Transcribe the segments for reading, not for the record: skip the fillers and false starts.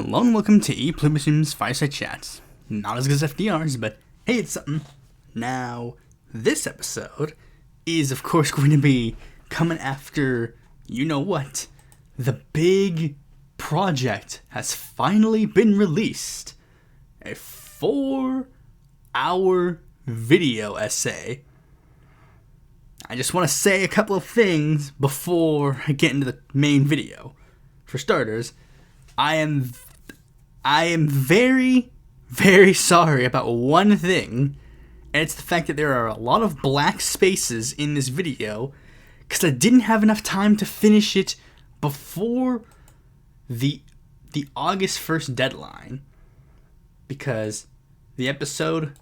Hello and welcome to Pluribus Unum's Fireside Chats. Not as good as FDR's, but hey, it's something. Now, this episode is of course going to be coming after, you know what, the big project has finally been released. A 4-hour video essay. I just want to say a couple of things before I get into the main video. For starters, I am very, very sorry about one thing, and it's the fact that there are a lot of black spaces in this video, because I didn't have enough time to finish it before the August 1st deadline, because the episode,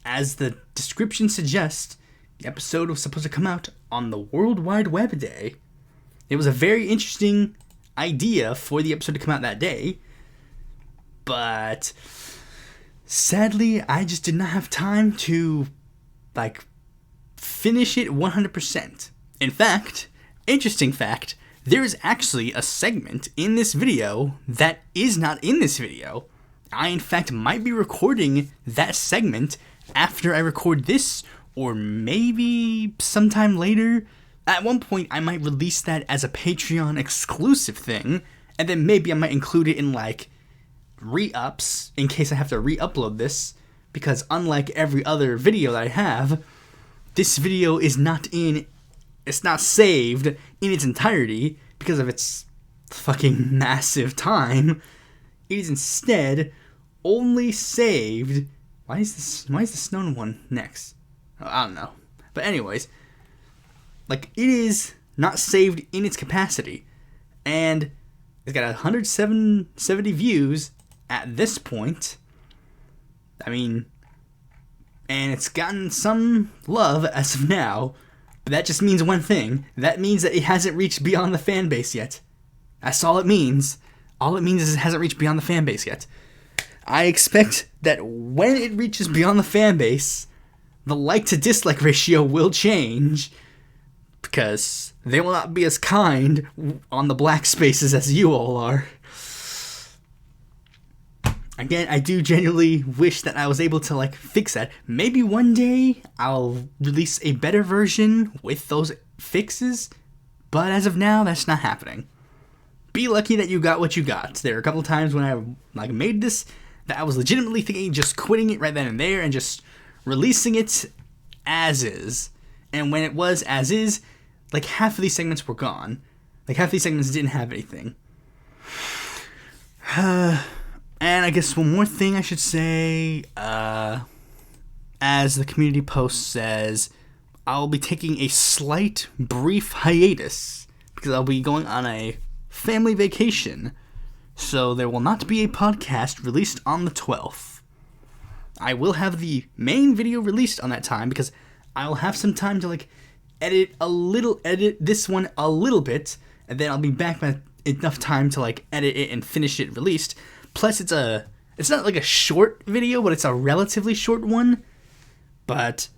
as the description suggests, the episode was supposed to come out on the World Wide Web Day. It was a very interesting idea for the episode to come out that day, but sadly I just did not have time to finish it 100%. In fact, interesting fact, there is actually a segment in this video that is not in this video. I in fact might be recording that segment after I record this, or maybe sometime later. At one point, I might release that as a Patreon exclusive thing, and then maybe I might include it in, re-ups, in case I have to re-upload this, because unlike every other video that I have, this video is not saved in its entirety, because of its fucking massive time. It is instead only saved... Why is the Snow one next? Oh, I don't know. But anyways... it is not saved in its capacity, and it's got 170 views at this point. And it's gotten some love as of now, but that just means one thing. That means that it hasn't reached beyond the fan base yet. That's all it means. All it means is it hasn't reached beyond the fan base yet. I expect that when it reaches beyond the fan base, the like to dislike ratio will change, because they will not be as kind on the black spaces as you all are. Again, I do genuinely wish that I was able to, fix that. Maybe one day I'll release a better version with those fixes, but as of now, that's not happening. Be lucky that you got what you got. There are a couple of times when I, made this, that I was legitimately thinking just quitting it right then and there and just releasing it as is. And when it was as is, half of these segments were gone. Half these segments didn't have anything. And I guess one more thing I should say, as the community post says, I'll be taking a slight, brief hiatus, because I'll be going on a family vacation, so there will not be a podcast released on the 12th. I will have the main video released on that time, because I'll have some time to, edit this one a little bit, and then I'll be back with enough time to, edit it and finish it released. Plus, it's not, a short video, but it's a relatively short one. But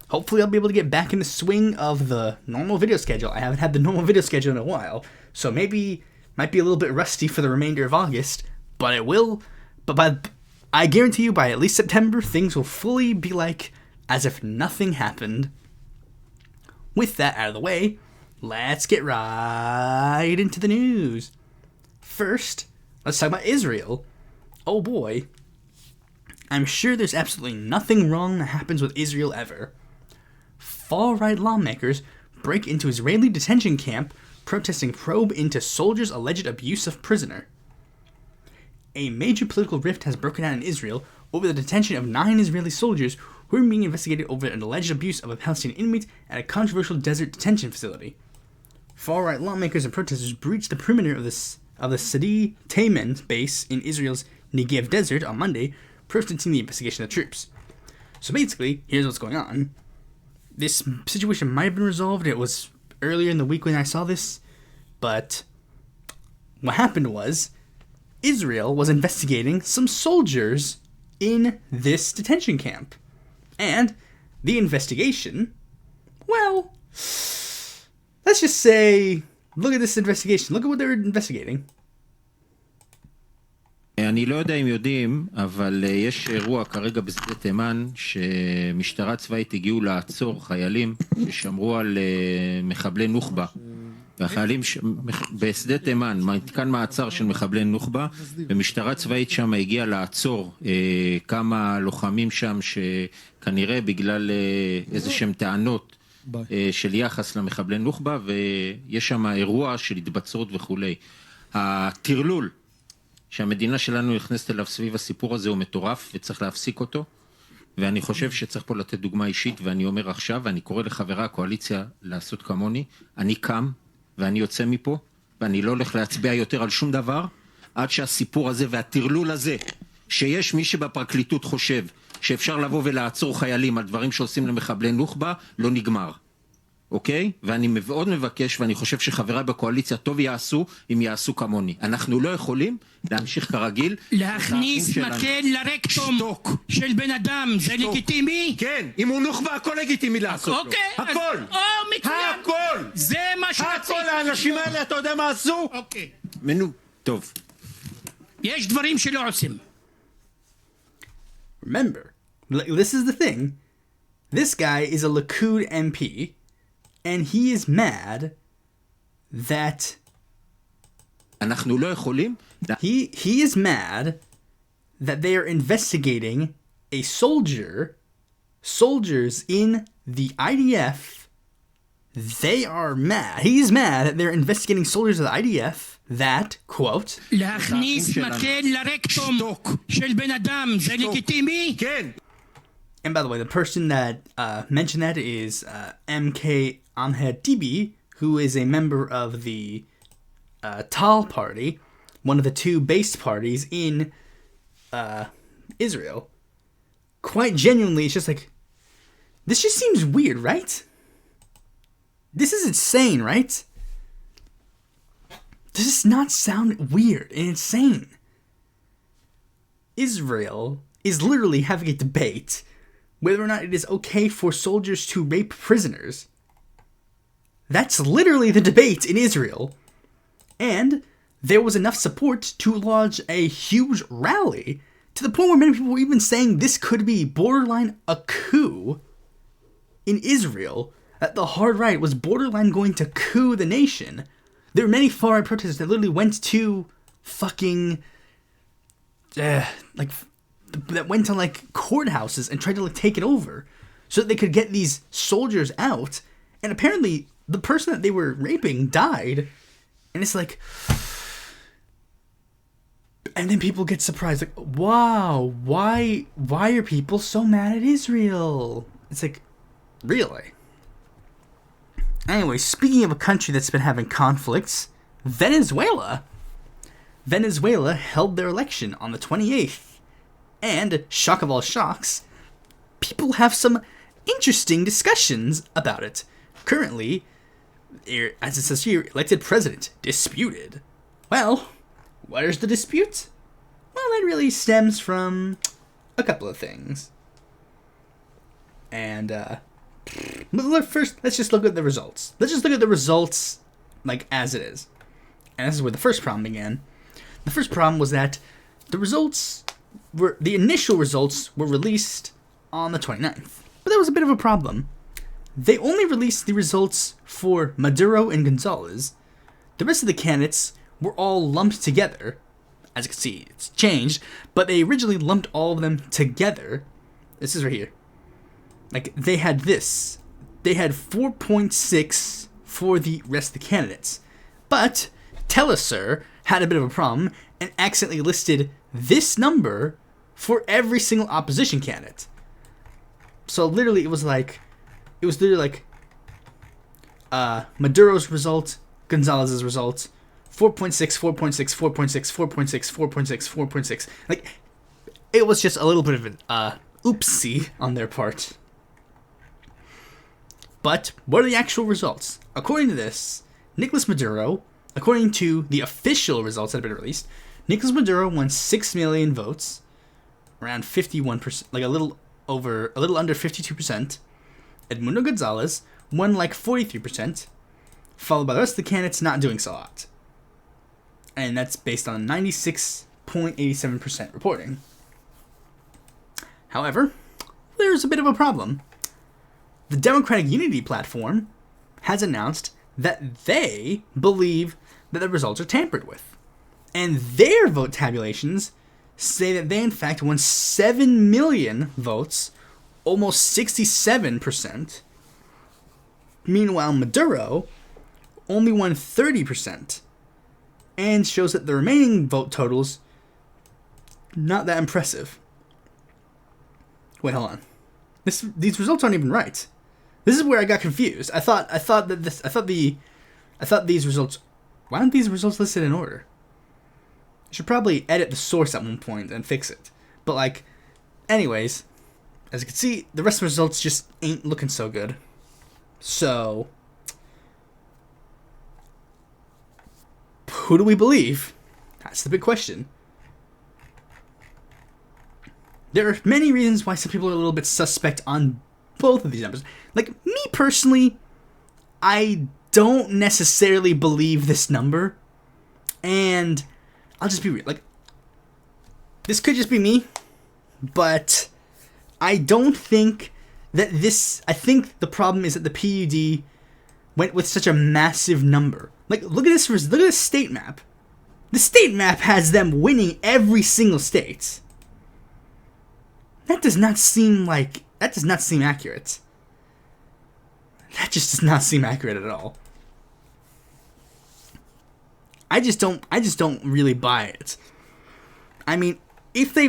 hopefully I'll be able to get back in the swing of the normal video schedule. I haven't had the normal video schedule in a while, so might be a little bit rusty for the remainder of August, but it will. But I guarantee you, by at least September, things will fully be as if nothing happened. With that out of the way, let's get right into the news. First, let's talk about Israel. Oh boy. I'm sure there's absolutely nothing wrong that happens with Israel ever. Far-right lawmakers break into Israeli detention camp protesting probe into soldiers' alleged abuse of prisoner. A major political rift has broken out in Israel over the detention of 9 Israeli soldiers who are being investigated over an alleged abuse of a Palestinian inmate at a controversial desert detention facility. Far-right lawmakers and protesters breached the perimeter of the Sidi Tayman base in Israel's Negev desert on Monday, protesting the investigation of the troops. So basically, here's what's going on. This situation might have been resolved. It was earlier in the week when I saw this, but what happened was Israel was investigating some soldiers in this detention camp. And the investigation, well, let's just say, look at this investigation. Look at what they were investigating. And אני לא יודע אם יודעים, אבל יש אירוע כרגע בשדה תימן, שמשטרה צבאית הגיעו לעצור חיילים ששמרו על מחבלי נוח'בה. והחיילים בשדה תימן, מתקן מעצר של מחבלי נוח'בה, ומשטרה צבאית שם הגיעה לעצור כמה לוחמים שם, שכנראה בגלל איזה שהם טענות של יחס למחבלי נוח'בה, ויש שם אירוע של התבצרות וכולי. הטרלול שהמדינה שלנו נכנסת אליו סביב הסיפור הזה הוא מטורף, וצריך להפסיק אותו, ואני חושב שצריך פה לתת דוגמה אישית, ואני אומר עכשיו, ואני קורא לחברי הקואליציה לעשות כמוני, אני קם, ואני יוצא מפה, ואני לא הולך להצביע יותר על שום דבר, עד שהסיפור הזה והטרלול הזה, שיש מי שבפרקליטות חושב, שאפשר לבוא ולעצור חיילים על דברים שעושים למחבלי נוח'בה, לא נגמר. אוקיי? ואני מאוד מבקש, ואני חושב שחבריי בקואליציה טוב יעשו, אם יעשו כמוני. אנחנו לא יכולים להמשיך כרגיל. להכניס מקל לרקטום של בן אדם, זה לגיטימי? כן, אם הוא נוח'בה, הכל לגיטימי לעשות לו. הכל! הכל! זה מה שרציתי. הכל, האנשים האלה, אתה יודע מה עשו? אוקיי. טוב. יש דברים שלא עושים. Remember, this is the thing. This guy is a Likud MP, and he is mad that אנחנו לא יכולים. he is mad that they are investigating a soldiers in the IDF. They are mad. He's mad that they're investigating soldiers of the IDF that, quote, להכניס מקל לרקטום של בן אדם, זה לגיטימי? כן. And by the way, the person that mentioned that is MK Amhed Tibi, who is a member of the Tal party, one of the two based parties in Israel. Quite genuinely, it's just like, this just seems weird, right? This is insane, right? Does this not sound weird and insane? Israel is literally having a debate whether or not it is okay for soldiers to rape prisoners. That's literally the debate in Israel. And there was enough support to launch a huge rally, to the point where many people were even saying this could be borderline a coup in Israel, that the hard right was borderline going to coup the nation. There were many far-right protesters that literally went to fucking, that went to like courthouses and tried to like take it over so that they could get these soldiers out. And apparently the person that they were raping died. And it's like, and then people get surprised, like, wow, why are people so mad at Israel? It's like, really? Anyway, speaking of a country that's been having conflicts, Venezuela held their election on the 28th. And, shock of all shocks, people have some interesting discussions about it. Currently, as it says here, elected president disputed. Well, where's the dispute? Well, it really stems from a couple of things. And, first, let's just look at the results. Let's just look at the results, like, as it is. And this is where the first problem began. The first problem was that the initial results were released on the 29th. But there was a bit of a problem. They only released the results for Maduro and Gonzalez. The rest of the candidates were all lumped together. As you can see, it's changed, but they originally lumped all of them together. This is right here. Like, they had this. They had 4.6 for the rest of the candidates. But Telesur had a bit of a problem and accidentally listed this number for every single opposition candidate. So literally it was literally like Maduro's result, Gonzalez's result, 4.6, 4.6, 4.6, 4.6, 4.6, 4.6. Like, it was just a little bit of an oopsie on their part. But what are the actual results? According to this, Nicolas Maduro, according to the official results that have been released, Nicolas Maduro won 6 million votes, around 51%, like a little under 52%. Edmundo Gonzalez won like 43%, followed by the rest of the candidates not doing so hot. And that's based on 96 0.87% reporting. However, there's a bit of a problem. The Democratic Unity Platform has announced that they believe that the results are tampered with. And their vote tabulations say that they in fact won 7 million votes, almost 67%. Meanwhile, Maduro only won 30%, and shows that the remaining vote totals not that impressive. Wait, hold on. These results aren't even right. This is where I got confused. I thought these results. Why aren't these results listed in order? I should probably edit the source at one point and fix it. But like, anyways, as you can see, the rest of the results just ain't looking so good. So, who do we believe? That's the big question. There are many reasons why some people are a little bit suspect on both of these numbers. Like, me personally, I don't necessarily believe this number. And I'll just be real. Like, this could just be me, but I don't think that this... I think the problem is that the PUD went with such a massive number. Like, look at this state map. The state map has them winning every single state. That does not seem accurate. That just does not seem accurate at all. I just don't really buy it. I mean, if they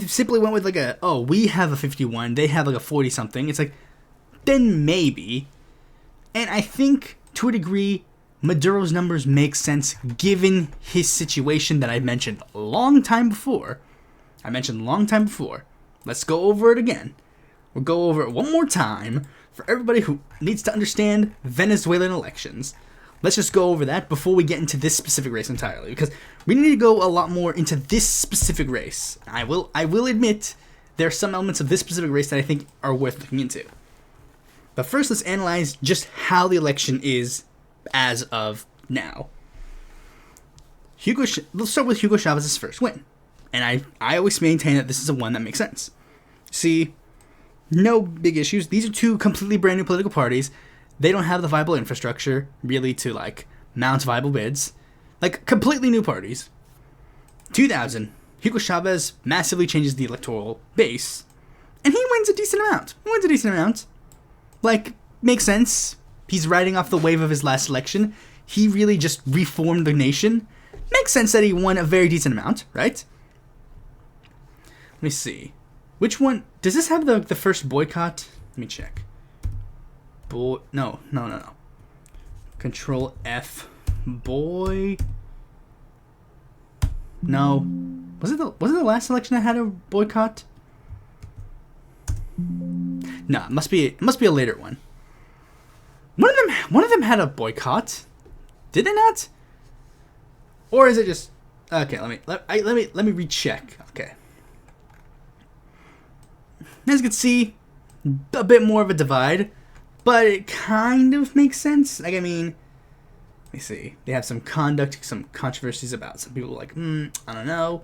simply went with like we have a 51, they have like a 40 something, it's like, then maybe. And I think to a degree, Maduro's numbers make sense given his situation that I mentioned a long time before. Let's go over it again. We'll go over it one more time for everybody who needs to understand Venezuelan elections. Let's just go over that before we get into this specific race entirely, because we need to go a lot more into this specific race. I will admit there are some elements of this specific race that I think are worth looking into. But first, let's analyze just how the election is as of now. Let's start with Hugo Chavez's first win. And I always maintain that this is a one that makes sense. See, no big issues. These are two completely brand new political parties. They don't have the viable infrastructure, really, to, like, mount viable bids. Like, completely new parties. 2000, Hugo Chavez massively changes the electoral base, and he wins a decent amount. Like, makes sense. He's riding off the wave of his last election. He really just reformed the nation. Makes sense that he won a very decent amount, right? Let me see. Which one? Does this have the first boycott? Let me check. No. Control F. Boy. No. Was it the last election that had a boycott? No, it must be a later one. One of them had a boycott. Did they not? Or is it just... Okay, let me recheck. Okay. As you can see, a bit more of a divide, but it kind of makes sense. Like, I mean, let me see. They have some controversies about some people like, I don't know.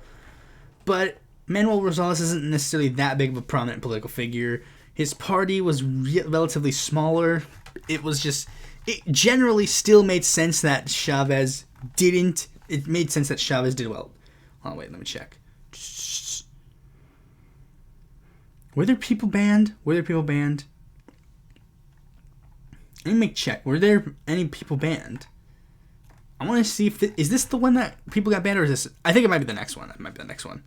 But Manuel Rosales isn't necessarily that big of a prominent political figure. His party was relatively smaller. It generally still made sense that Chavez didn't. It made sense that Chavez did well. Oh, wait, let me check. Were there people banned? Let me check. Were there any people banned? I want to see if... is this the one that people got banned, or is this... I think it might be the next one.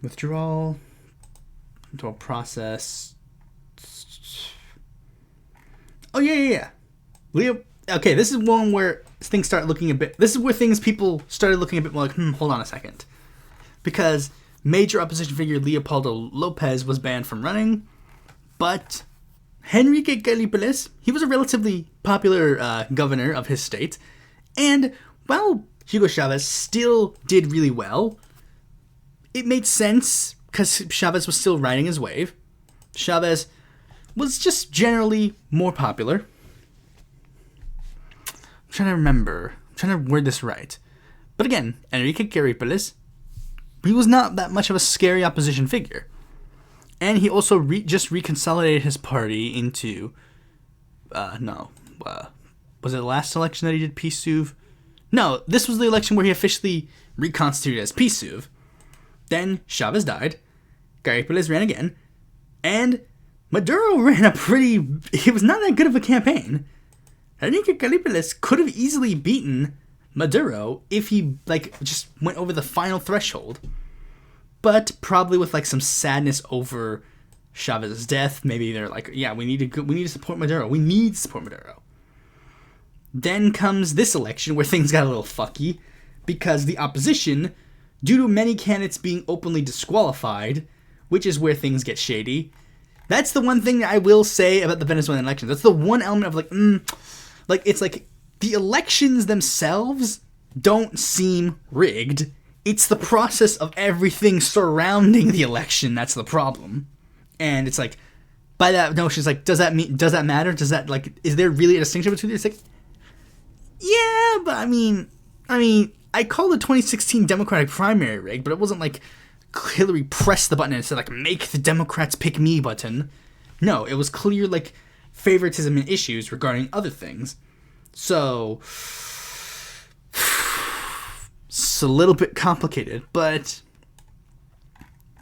Withdrawal process. Oh, yeah. Leo... Okay, this is one where things start looking a bit... This is where people started looking a bit more like, hold on a second. Because... Major opposition figure Leopoldo Lopez was banned from running, but Henrique Galipeles, he was a relatively popular governor of his state, and while Hugo Chavez still did really well, it made sense because Chavez was still riding his wave. Chavez was just generally more popular. I'm trying to word this right. But again, Enrique Guerripeles, he was not that much of a scary opposition figure. And he also just reconsolidated his party into... was it the last election that he did PSUV? No, this was the election where he officially reconstituted as PSUV. Then Chavez died, Guerripeles ran again, and Maduro ran it was not that good of a campaign. Enrique Guerripeles could have easily beaten Maduro if he, just went over the final threshold. But probably with, some sadness over Chavez's death, maybe they're like, yeah, we need to support Maduro. We need to support Maduro. Then comes this election where things got a little fucky because the opposition, due to many candidates being openly disqualified, which is where things get shady. That's the one thing that I will say about the Venezuelan elections. That's the one element of it's the elections themselves don't seem rigged. It's the process of everything surrounding the election that's the problem. And it's by that notion, it's does that matter? Does that, is there really a distinction between these? Yeah, but I mean, I call the 2016 Democratic primary rigged, but it wasn't Hillary pressed the button and said, make the Democrats pick me button. No, it was clear, favoritism and issues regarding other things. So, it's a little bit complicated, but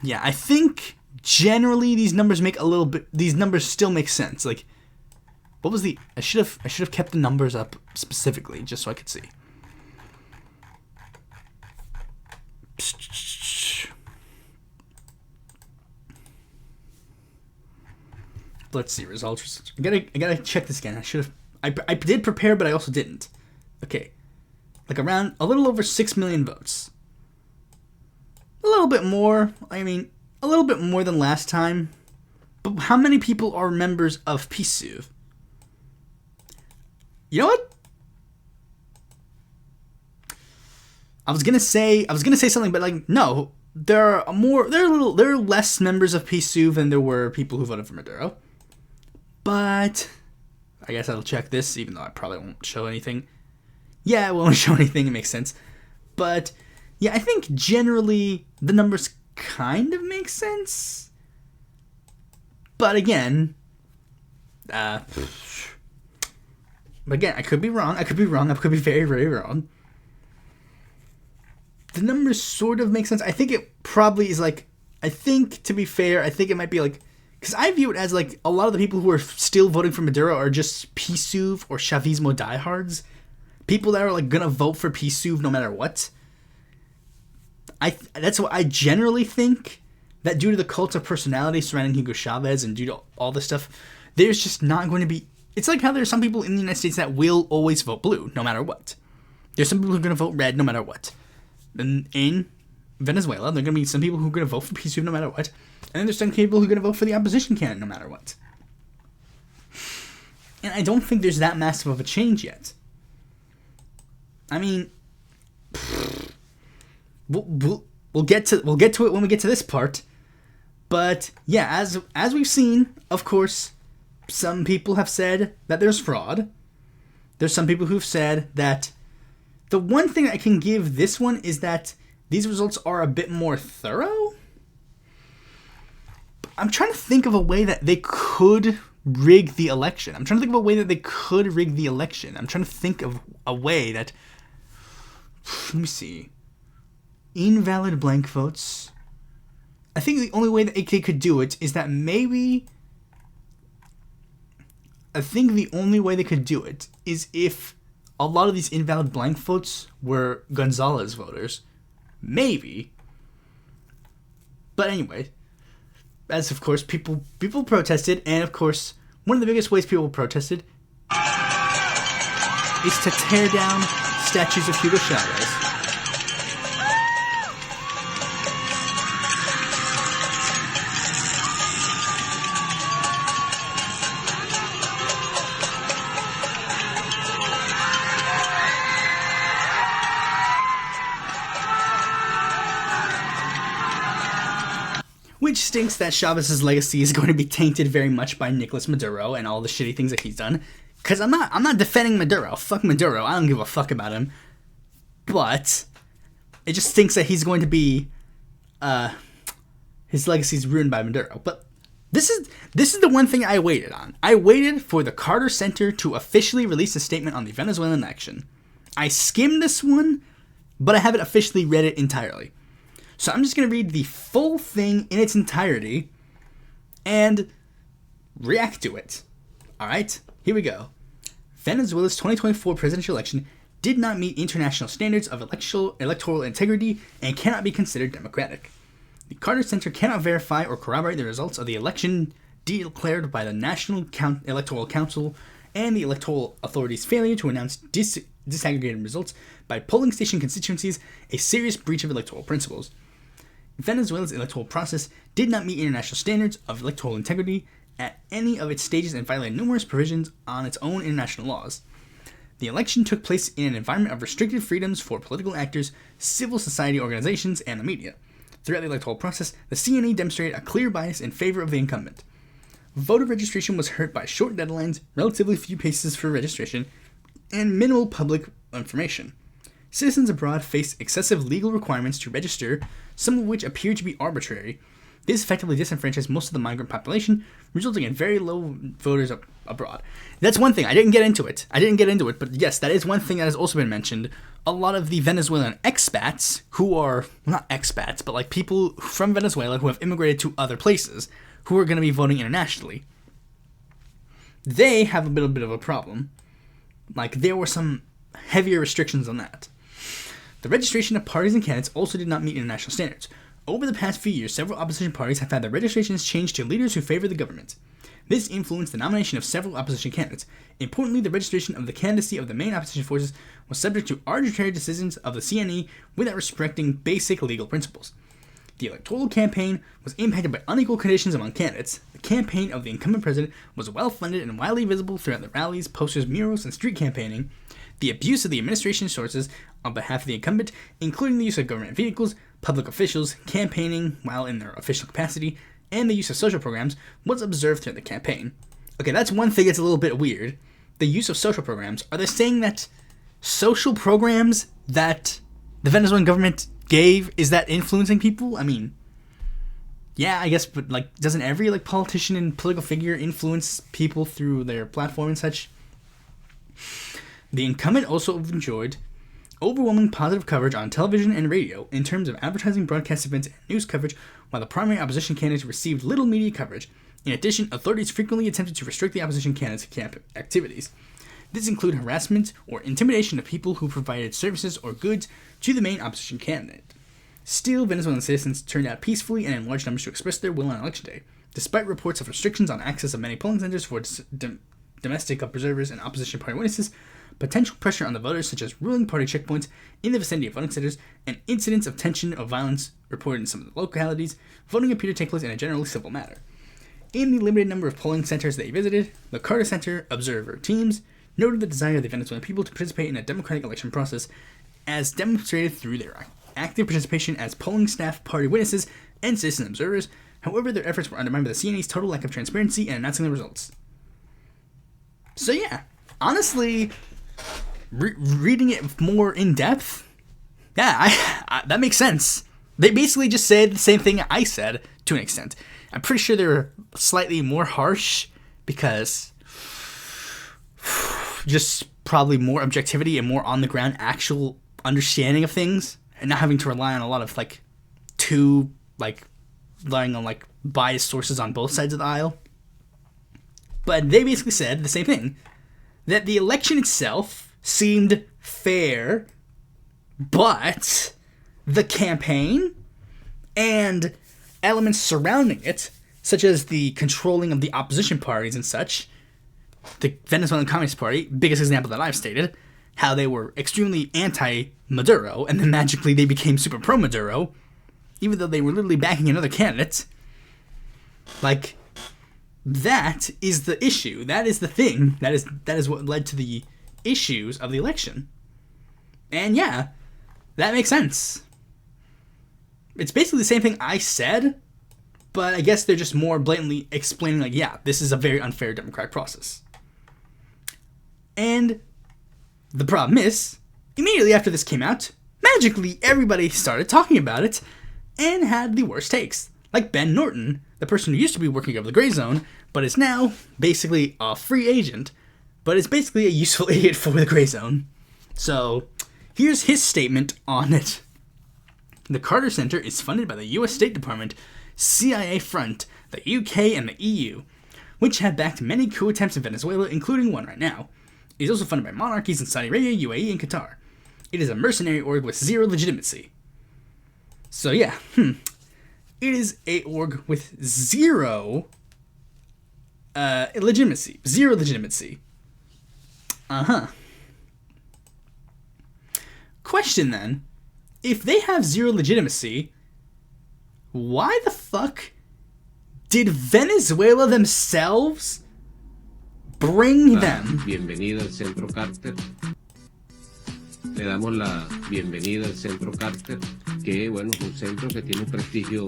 yeah, I think generally these numbers still make sense. What was I should have kept the numbers up specifically just so I could see. Let's see results. I gotta check this again. I did prepare, but I also didn't. Okay, around a little over 6 million votes. A little bit more. I mean, a little bit more than last time. But how many people are members of PSUV? You know what? I was gonna say something, but no. There are less members of PSUV than there were people who voted for Maduro. But I guess I'll check this, even though I probably won't show anything. Yeah, it won't show anything. It makes sense. But yeah, I think generally the numbers kind of make sense. But again, I could be wrong. I could be very, very wrong. The numbers sort of make sense. I think it probably is to be fair, I think it might be because I view it as a lot of the people who are still voting for Maduro are just PSUV or Chavismo diehards. People that are gonna vote for PSUV no matter what. That's what I generally think, that due to the cult of personality surrounding Hugo Chavez and due to all this stuff, there's just not going to be... It's like how there's some people in the United States that will always vote blue no matter what. There's some people who are going to vote red no matter what. And in Venezuela, there are going to be some people who are going to vote for PSUV no matter what. And then there's some people who are going to vote for the opposition candidate no matter what. And I don't think there's that massive of a change yet. I mean, we'll get to it when we get to this part. But yeah, as we've seen, of course, some people have said that there's fraud. There's some people who've said that the one thing I can give this one is that these results are a bit more thorough. I'm trying to think of a way that they could rig the election. I'm trying to think of a way that they could rig the election. I'm trying to think of a way that... Let me see. Invalid blank votes. I think the only way that they could do it is that maybe... I think the only way they could do it is if a lot of these invalid blank votes were Gonzalez voters. Maybe. But anyway, as of course people protested, and of course one of the biggest ways people protested is to tear down statues of Hugo Chavez. Which stinks that Chavez's legacy is going to be tainted very much by Nicolas Maduro and all the shitty things that he's done. Because I'm not defending Maduro. Fuck Maduro. I don't give a fuck about him. But it just thinks that he's going to be, his legacy's ruined by Maduro. But this is the one thing I waited on. I waited for the Carter Center to officially release a statement on the Venezuelan election. I skimmed this one, but I haven't officially read it entirely. So I'm just going to read the full thing in its entirety and react to it. Alright, here we go. Venezuela's 2024 presidential election did not meet international standards of electoral integrity and cannot be considered democratic. The Carter Center cannot verify or corroborate the results of the election declared by the National Electoral Council and the electoral authorities' failure to announce disaggregated results by polling station constituencies, a serious breach of electoral principles. Venezuela's electoral process did not meet international standards of electoral integrity at any of its stages and violated numerous provisions on its own international laws. The election took place in an environment of restricted freedoms for political actors, civil society organizations, and the media. Throughout the electoral process, the CNE demonstrated a clear bias in favor of the incumbent. Voter registration was hurt by short deadlines, relatively few places for registration, and minimal public information. Citizens abroad faced excessive legal requirements to register, some of which appear to be arbitrary. This effectively disenfranchised most of the migrant population, resulting in very low voters abroad. That's one thing. I didn't get into it, but yes, that is one thing that has also been mentioned. A lot of the Venezuelan expats, who are, not expats, but like people from Venezuela who have immigrated to other places, who are going to be voting internationally, they have a little bit of a problem. Like, there were some heavier restrictions on that. The registration of parties and candidates also did not meet international standards. Over the past few years, several opposition parties have had their registrations changed to leaders who favor the government. This influenced the nomination of several opposition candidates. Importantly, the registration of the candidacy of the main opposition forces was subject to arbitrary decisions of the CNE without respecting basic legal principles. The electoral campaign was impacted by unequal conditions among candidates. The campaign of the incumbent president was well-funded and widely visible throughout the rallies, posters, murals, and street campaigning. The abuse of the administration sources on behalf of the incumbent, including the use of government vehicles, public officials, campaigning while in their official capacity, and the use of social programs, was observed throughout the campaign. Okay, that's one thing that's a little bit weird. The use of social programs. Are they saying that social programs that the Venezuelan government gave, is that influencing people? I mean, yeah, I guess, but like, doesn't every like politician and political figure influence people through their platform and such? The incumbent also enjoyed overwhelming positive coverage on television and radio in terms of advertising, broadcast events, and news coverage, while the primary opposition candidates received little media coverage. In addition, authorities frequently attempted to restrict the opposition candidates' camp activities. This included harassment or intimidation of people who provided services or goods to the main opposition candidate. Still, Venezuelan citizens turned out peacefully and in large numbers to express their will on election day, despite reports of restrictions on access of many polling centers for domestic observers and opposition party witnesses. Potential pressure on the voters, such as ruling party checkpoints in the vicinity of voting centers, and incidents of tension or violence reported in some of the localities. Voting appeared to take place in a generally civil manner. In the limited number of polling centers they visited, the Carter Center observer teams noted the desire of the Venezuelan people to participate in a democratic election process, as demonstrated through their active participation as polling staff, party witnesses, and citizen observers. However, their efforts were undermined by the CNE's total lack of transparency in announcing the results. So yeah, honestly, reading it more in depth, yeah, that makes sense. They basically just said the same thing I said to an extent. I'm pretty sure they're slightly more harsh because just probably more objectivity and more on the ground actual understanding of things, and not having to rely on a lot of relying on biased sources on both sides of the aisle. But they basically said the same thing, that the election itself seemed fair, but the campaign and elements surrounding it, such as the controlling of the opposition parties and such, the Venezuelan Communist Party, biggest example that I've stated, how they were extremely anti-Maduro, and then magically they became super pro-Maduro, even though they were literally backing another candidate. That is the issue. That is the thing. That is what led to the issues of the election. And yeah, that makes sense. It's basically the same thing I said, but I guess they're just more blatantly explaining, this is a very unfair democratic process. And the problem is, immediately after this came out, magically everybody started talking about it and had the worst takes. Like Ben Norton, the person who used to be working over the gray zone, but is now basically a free agent, but is basically a useful idiot for the gray zone. So, here's his statement on it. The Carter Center is funded by the U.S. State Department, CIA Front, the UK, and the EU, which have backed many coup attempts in Venezuela, including one right now. It is also funded by monarchies in Saudi Arabia, UAE, and Qatar. It is a mercenary org with zero legitimacy. So yeah, it is a org with zero legitimacy. Zero legitimacy. Question then, if they have zero legitimacy, why the fuck did Venezuela themselves bring them? Bienvenida al Centro Carter. Le damos la bienvenida al Centro Carter, que bueno, es un centro que tiene un prestigio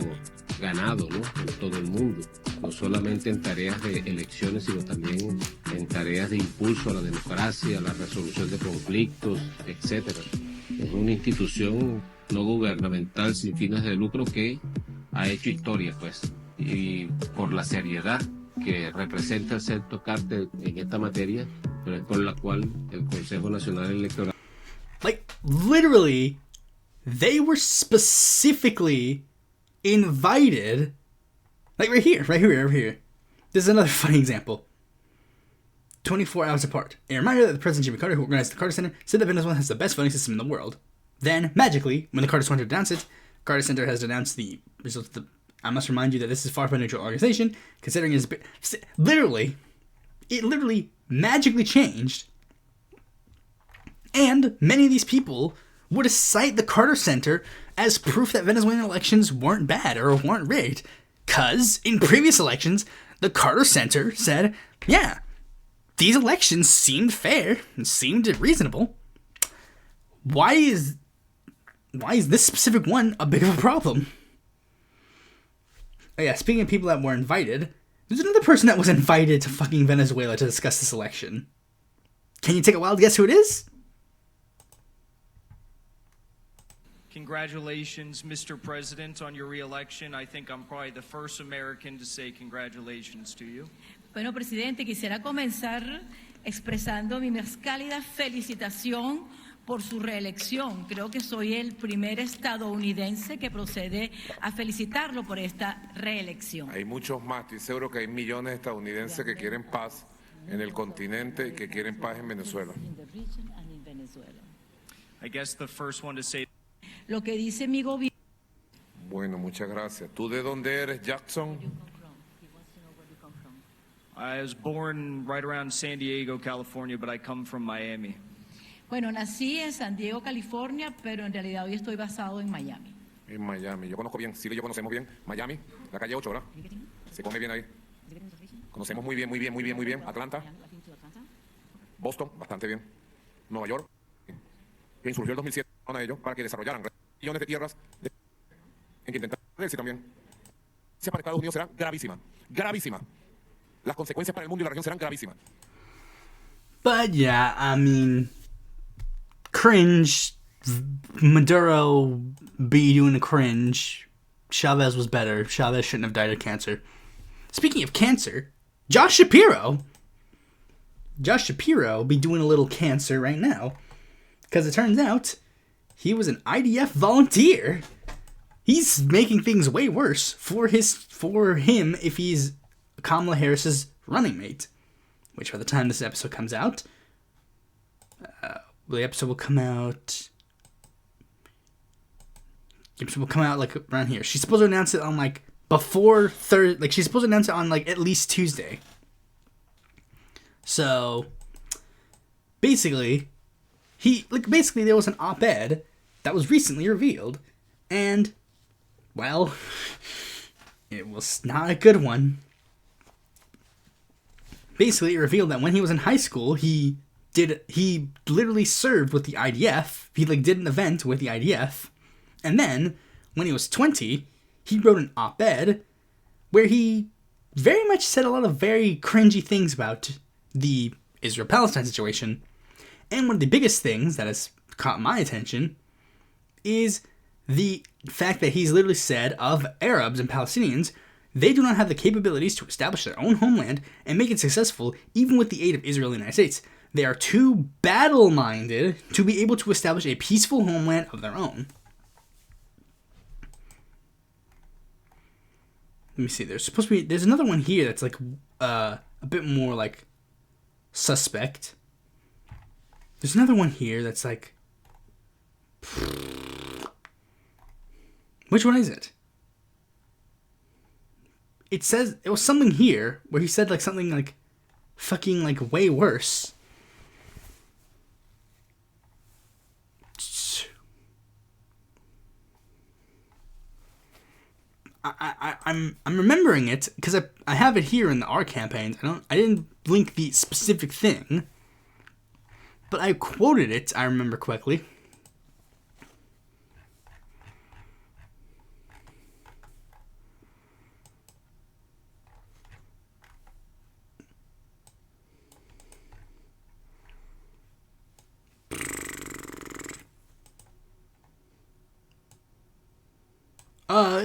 ganado, ¿no? En todo el mundo, no solamente en tareas de elecciones, sino también en tareas de impulso a la democracia, a la resolución de conflictos, etcétera. Es una institución no gubernamental sin fines de lucro que ha hecho historia, pues, y por la seriedad que representa el Centro Carter en esta materia, pero es por la cual el Consejo Nacional Electoral. Like, literally, they were specifically invited. Like, right here. This is another funny example. 24 hours apart. A reminder that the President Jimmy Carter, who organized the Carter Center, said that Venezuela has the best voting system in the world. Then, magically, when the Carter Center announced it, Carter Center has denounced the results of the... I must remind you that this is far from a neutral organization, considering it is... Literally, it literally magically changed. And many of these people would cite the Carter Center as proof that Venezuelan elections weren't bad or weren't rigged. Because in previous elections, the Carter Center said, yeah, these elections seemed fair and seemed reasonable. Why is this specific one a big of a problem? Oh yeah, speaking of people that were invited, there's another person that was invited to fucking Venezuela to discuss this election. Can you take a wild guess who it is? Congratulations, Mr. President, on your re-election. I think I'm probably the first American to say congratulations to you. Bueno, Presidente, quisiera comenzar expresando mi más cálida felicitación por su reelección. Creo que soy el primer estadounidense que procede a felicitarlo por esta reelección. Hay muchos más, estoy seguro que hay millones de estadounidenses que quieren paz en el continente y que quieren paz en Venezuela. I guess the first one to say... Lo que dice mi gobierno... Bueno, muchas gracias. ¿Tú de dónde eres, Jackson? I was born right around San Diego, California, but I come from Miami. Bueno, nací en San Diego, California, pero en realidad hoy estoy basado en Miami. En Miami. Yo conozco bien, Silvia y yo conocemos bien Miami, la calle 8, ¿verdad? Se come bien ahí. Conocemos muy bien. Atlanta, Boston, bastante bien. Nueva York, que insurgió el 2007 a ellos para que desarrollaran millones de tierras en que intentaron éxito también. Esa para Estados Unidos será gravísima. Las consecuencias para el mundo y la región serán gravísimas. But yeah, I mean, cringe. Maduro be doing the cringe. Chavez was better. Chavez shouldn't have died of cancer. Speaking of cancer, Josh Shapiro be doing a little cancer right now. Because it turns out he was an IDF volunteer. He's making things way worse for him if he's Kamala Harris's running mate. Which by the time this episode comes out, the episode will come out like around here. She's supposed to announce it on like before Thursday. Like she's supposed to announce it on like at least Tuesday. So basically, there was an op-ed that was recently revealed, and well, it was not a good one. Basically, it revealed that when he was in high school, he literally served with the IDF. He did an event with the IDF, and then when he was 20, he wrote an op-ed where he very much said a lot of very cringy things about the Israel-Palestine situation. And one of the biggest things that has caught my attention is the fact that he's literally said of Arabs and Palestinians, they do not have the capabilities to establish their own homeland and make it successful even with the aid of Israel and the United States. They are too battle-minded to be able to establish a peaceful homeland of their own. Let me see. There's another one here that's like a bit more like suspect. There's another one here that's like, which one is it? It says it was something here where he said like something like fucking like way worse. I'm remembering it because I have it here in the R campaigns. I didn't link the specific thing, but I quoted it. I remember correctly.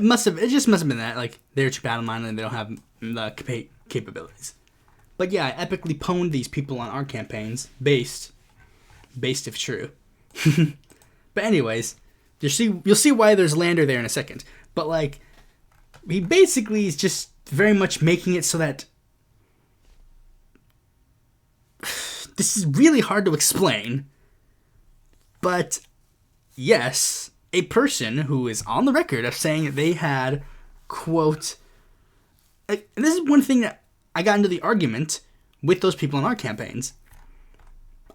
It just must have been that, like, they're too battle-minded and they don't have the capabilities. But yeah, I epically pwned these people on our campaigns, based if true. But anyways, you'll see why there's Lander there in a second. But, like, he basically is just very much making it so that this is really hard to explain, but yes, a person who is on the record of saying that they had, quote, and this is one thing that I got into the argument with those people in our campaigns.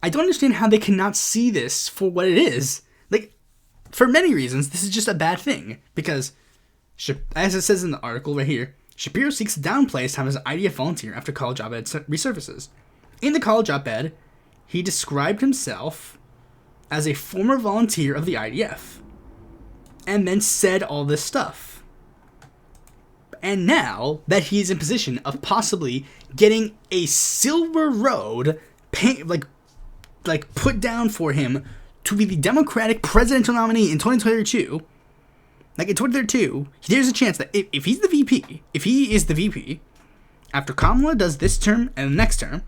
I don't understand how they cannot see this for what it is. Like, for many reasons, this is just a bad thing. Because, as it says in the article right here, Shapiro seeks to downplay his time as an IDF volunteer after college op-ed resurfaces. In the college op-ed, he described himself as a former volunteer of the IDF. And then said all this stuff. And now that he is in position of possibly getting a silver road put down for him to be the Democratic presidential nominee in 2022, like in 2032, there's a chance that if he's the VP, if he is the VP, after Kamala does this term and the next term,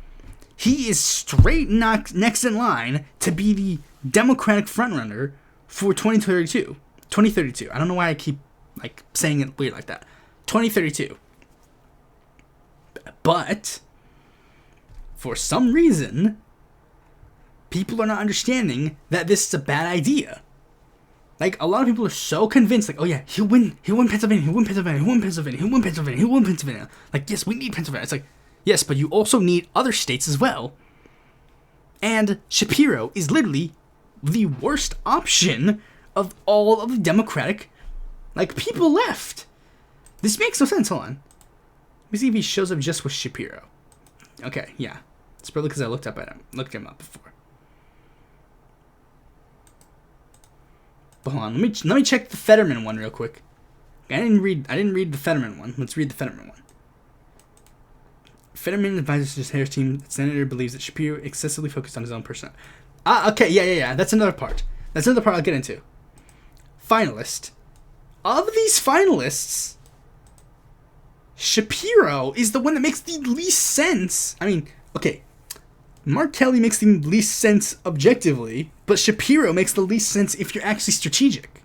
he is straight next in line to be the Democratic frontrunner for 2032. 2032. I don't know why I keep like saying it weird like that. 2032. But for some reason, people are not understanding that this is a bad idea. Like, a lot of people are so convinced, like, oh yeah, he'll win Pennsylvania, he'll win Pennsylvania, he'll win Pennsylvania, he'll win Pennsylvania, he'll win Pennsylvania. Like, yes, we need Pennsylvania. It's like, yes, but you also need other states as well. And Shapiro is literally the worst option of all of the Democratic, like, people left. This makes no sense. Hold on. Let me see if he shows up just with Shapiro. Okay, yeah. It's probably because I looked him up before. But hold on, let me check the Fetterman one real quick. I didn't read the Fetterman one. Let's read the Fetterman one. Fetterman advises his Harris team that Senator believes that Shapiro excessively focused on his own person. Okay, yeah. That's another part. I'll get into. Finalist. Of these finalists, Shapiro is the one that makes the least sense. I mean, okay, Mark Kelly makes the least sense objectively, but Shapiro makes the least sense if you're actually strategic.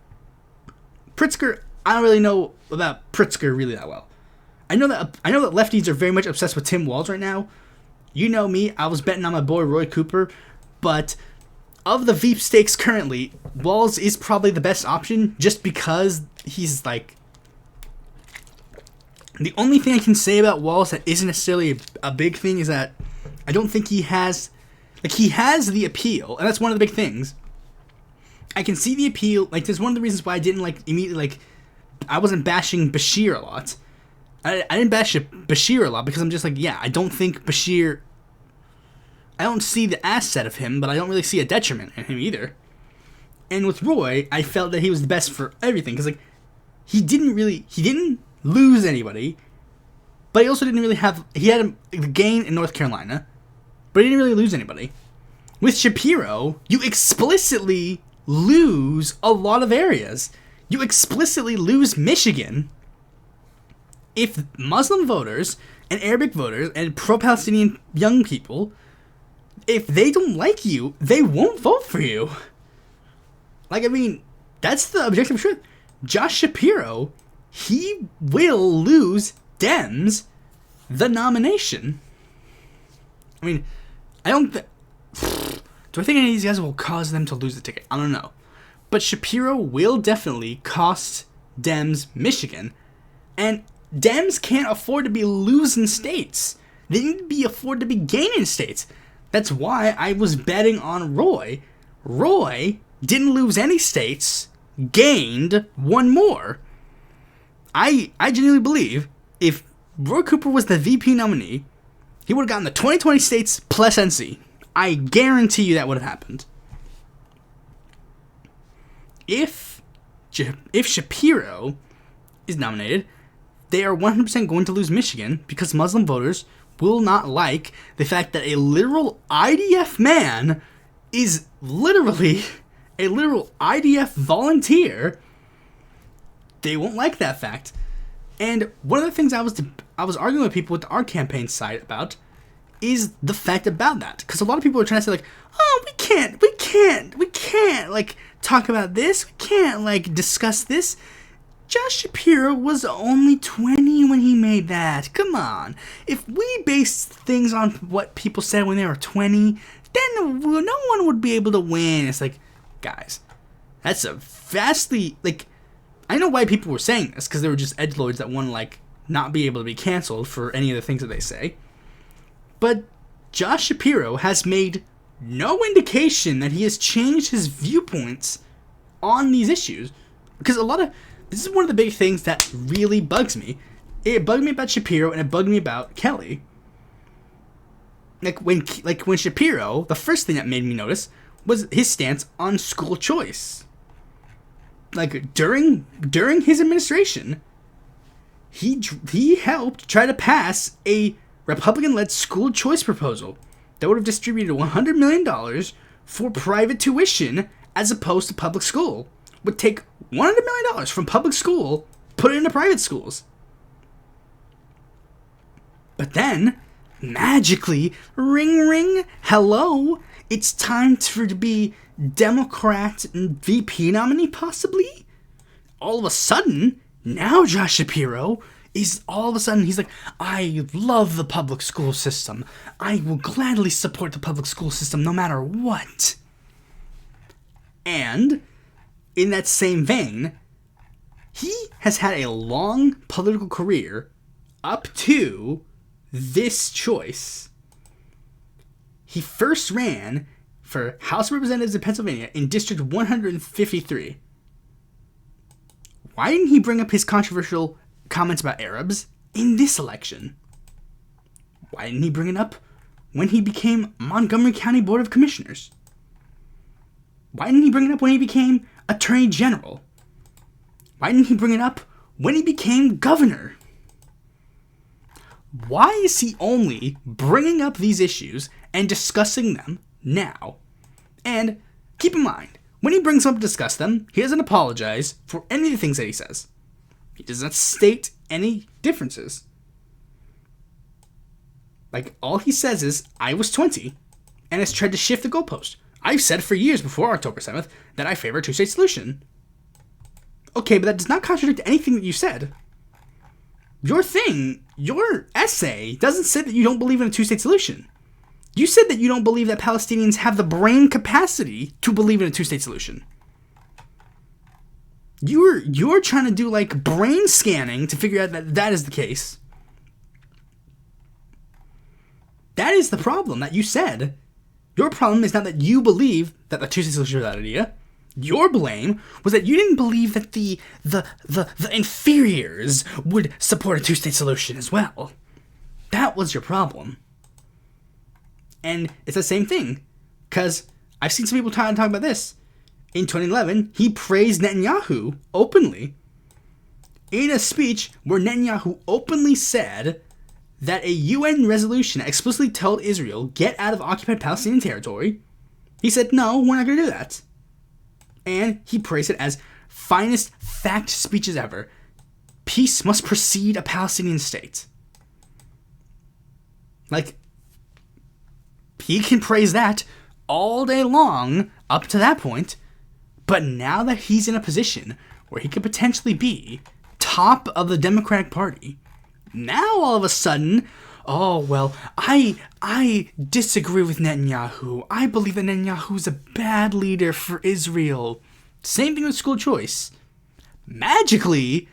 Pritzker, I don't really know about Pritzker really that well. I know that lefties are very much obsessed with Tim Walz right now. You know me, I was betting on my boy Roy Cooper, but of the Veep stakes currently, Walz is probably the best option just because he's like... The only thing I can say about Walz that isn't necessarily a big thing is that I don't think he has... Like, he has the appeal, and that's one of the big things. I can see the appeal. Like, there's one of the reasons why I didn't, like, immediately, like... I wasn't bashing Bashir a lot. I didn't bash Bashir a lot because I'm just like, yeah, I don't think Bashir... I don't see the asset of him, but I don't really see a detriment in him either. And with Roy, I felt that he was the best for everything. Because, like, he didn't lose anybody. But he also didn't really have... He had a gain in North Carolina. But he didn't really lose anybody. With Shapiro, you explicitly lose a lot of areas. You explicitly lose Michigan. If Muslim voters and Arabic voters and pro-Palestinian young people, if they don't like you, they won't vote for you. Like, I mean, that's the objective truth. Josh Shapiro, he will lose Dems the nomination. I mean, do I think any of these guys will cause them to lose the ticket? I don't know. But Shapiro will definitely cost Dems Michigan. And Dems can't afford to be losing states. They need to be afford to be gaining states. That's why I was betting on Roy. Roy didn't lose any states, gained one more. I genuinely believe if Roy Cooper was the VP nominee, he would have gotten the 2020 states plus NC. I guarantee you that would have happened. If Shapiro is nominated, they are 100% going to lose Michigan because Muslim voters will not like the fact that a literal IDF man is literally a literal IDF volunteer. They won't like that fact. And one of the things I was arguing with people with our campaign site about is the fact about that. Because a lot of people are trying to say, like, oh, we can't, like, talk about this. We can't, like, discuss this. Josh Shapiro was only 20 when he made that. Come on. If we base things on what people said when they were 20, then no one would be able to win. It's like, guys, that's a vastly, like, I know why people were saying this, because they were just edgelords that want to, like, not be able to be canceled for any of the things that they say. But Josh Shapiro has made no indication that he has changed his viewpoints on these issues. Because this is one of the big things that really bugs me. It bugged me about Shapiro, and it bugged me about Kelly. Like when Shapiro, the first thing that made me notice was his stance on school choice. Like during his administration, he helped try to pass a Republican-led school choice proposal that would have distributed $100 million for private tuition as opposed to public school. Would take $100 million from public school, put it into private schools. But then, magically, ring ring, hello, it's time to be Democrat and VP nominee, possibly? All of a sudden, now Josh Shapiro is he's like, I love the public school system. I will gladly support the public school system no matter what. And in that same vein, he has had a long political career up to this choice. He first ran for House of Representatives in Pennsylvania in District 153. Why didn't he bring up his controversial comments about Arabs in this election? Why didn't he bring it up when he became Montgomery County Board of Commissioners? Why didn't he bring it up when he became Attorney General? Why didn't he bring it up when he became governor? Why is he only bringing up these issues and discussing them now? And keep in mind, when he brings them up to discuss them, he doesn't apologize for any of the things that he says. He does not state any differences. Like, all he says is, I was 20, and has tried to shift the goalpost. I've said for years before October 7th that I favor a two-state solution. Okay, but that does not contradict anything that you said. Your essay doesn't say that you don't believe in a two-state solution. You said that you don't believe that Palestinians have the brain capacity to believe in a two-state solution. You're trying to do, like, brain scanning to figure out that is the case. That is the problem that you said. Your problem is not that you believe that the two-state solution is a bad idea. Your blame was that you didn't believe that the inferiors would support a two-state solution as well. That was your problem. And it's the same thing, because I've seen some people talk about this. In 2011, he praised Netanyahu openly in a speech where Netanyahu openly said that a UN resolution explicitly told Israel, get out of occupied Palestinian territory. He said, no, we're not going to do that. And he praised it as finest fact speeches ever. Peace must precede a Palestinian state. Like, he can praise that all day long up to that point. But now that he's in a position where he could potentially be top of the Democratic Party, now all of a sudden, oh, well, I disagree with Netanyahu. I believe that Netanyahu's a bad leader for Israel. Same thing with school choice. Magically,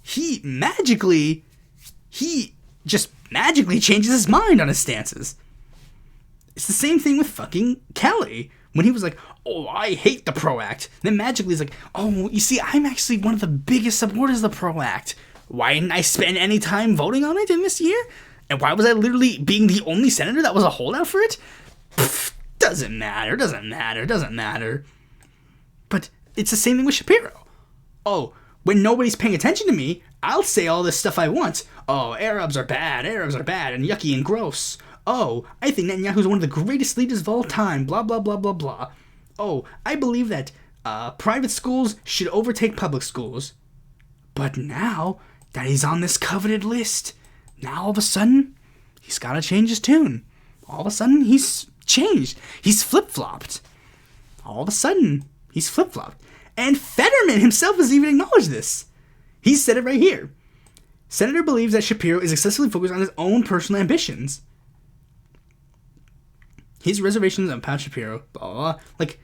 he just magically changes his mind on his stances. It's the same thing with fucking Kelly. When he was like, oh, I hate the PRO Act. Then magically he's like, oh, you see, I'm actually one of the biggest supporters of the PRO Act. Why didn't I spend any time voting on it in this year? And why was I literally being the only senator that was a holdout for it? Pfft, doesn't matter. But it's the same thing with Shapiro. Oh, when nobody's paying attention to me, I'll say all this stuff I want. Oh, Arabs are bad, and yucky and gross. Oh, I think Netanyahu's one of the greatest leaders of all time, blah, blah, blah, blah, blah. Oh, I believe that private schools should overtake public schools. But now that he's on this coveted list, now all of a sudden, he's got to change his tune. All of a sudden, he's changed. He's flip-flopped. All of a sudden, he's flip-flopped. And Fetterman himself has even acknowledged this. He said it right here. Senator believes that Shapiro is excessively focused on his own personal ambitions. His reservations on Pat Shapiro, blah, blah, blah. Like,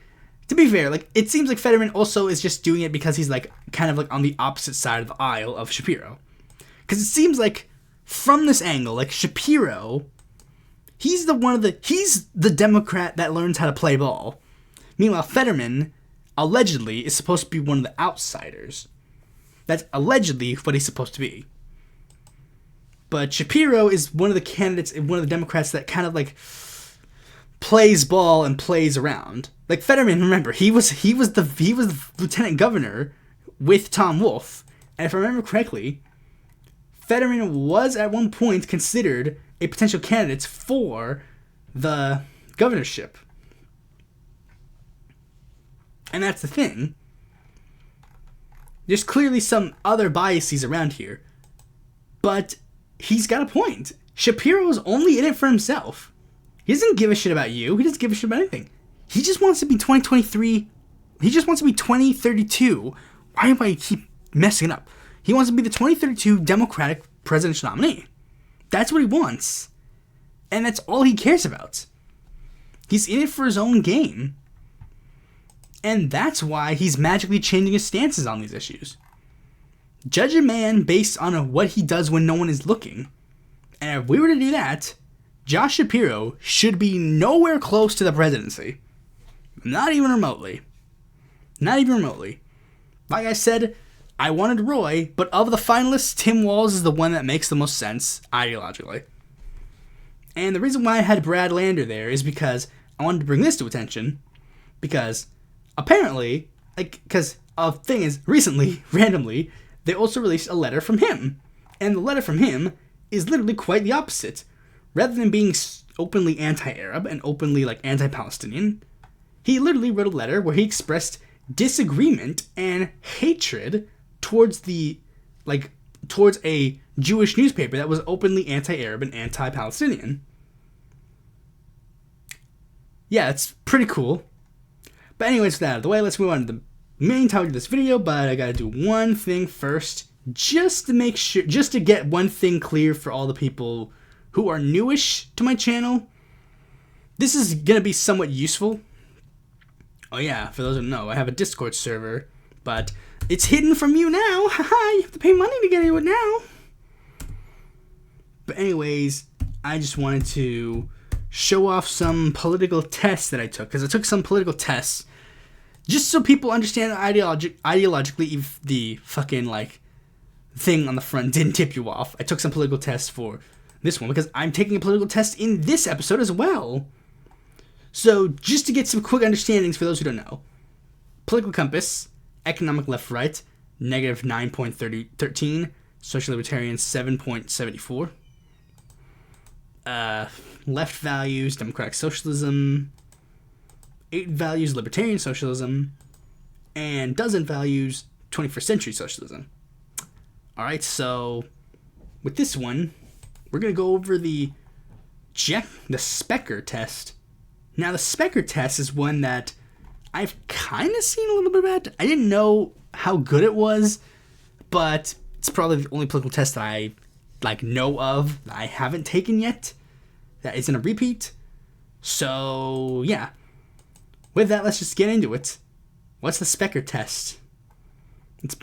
to be fair, like, it seems like Fetterman also is just doing it because he's, like, kind of, like, on the opposite side of the aisle of Shapiro. Because it seems like, from this angle, like, Shapiro, he's the Democrat that learns how to play ball. Meanwhile, Fetterman, allegedly, is supposed to be one of the outsiders. That's allegedly what he's supposed to be. But Shapiro is one of the candidates, one of the Democrats that kind of, like, plays ball and plays around. Like Fetterman, remember, he was the lieutenant governor with Tom Wolfe, and if I remember correctly, Fetterman was at one point considered a potential candidate for the governorship. And that's the thing. There's clearly some other biases around here, but he's got a point. Shapiro's only in it for himself. He doesn't give a shit about you. He doesn't give a shit about anything. He just wants to be 2023. He just wants to be 2032. Why do I keep messing it up? He wants to be the 2032 Democratic presidential nominee. That's what he wants. And that's all he cares about. He's in it for his own game. And that's why he's magically changing his stances on these issues. Judge a man based on what he does when no one is looking. And if we were to do that, Josh Shapiro should be nowhere close to the presidency. Not even remotely. Not even remotely. Like I said, I wanted Roy, but of the finalists, Tim Walz is the one that makes the most sense ideologically. And the reason why I had Brad Lander there is because I wanted to bring this to attention. Because apparently, because a thing is, recently, randomly, they also released a letter from him. And the letter from him is literally quite the opposite. Rather than being openly anti-Arab and openly, like, anti-Palestinian, he literally wrote a letter where he expressed disagreement and hatred towards towards a Jewish newspaper that was openly anti-Arab and anti-Palestinian. Yeah, it's pretty cool. But anyways, with that out of the way, let's move on to the main topic of this video, but I gotta do one thing first, just to get one thing clear for all the people who are newish to my channel. This is gonna be somewhat useful. Oh yeah, for those who don't know, I have a Discord server, but it's hidden from you now. Haha, you have to pay money to get into it now. But anyways, I just wanted to show off some political tests that I took, because I took some political tests just so people understand ideologically if the fucking, like, thing on the front didn't tip you off. I took some political tests for this one because I'm taking a political test in this episode as well. So just to get some quick understandings for those who don't know. Political compass, economic left-right, negative 9.13, social libertarian 7.74. Left values, democratic socialism. 8 values, libertarian socialism. and doesn't value 21st century socialism. All right, so with this one, we're going to go over the Spekr test. Now, the Spekr test is one that I've kind of seen a little bit about. I didn't know how good it was, but it's probably the only political test that I know of that I haven't taken yet that isn't a repeat. So, yeah. With that, let's just get into it. What's the Spekr test?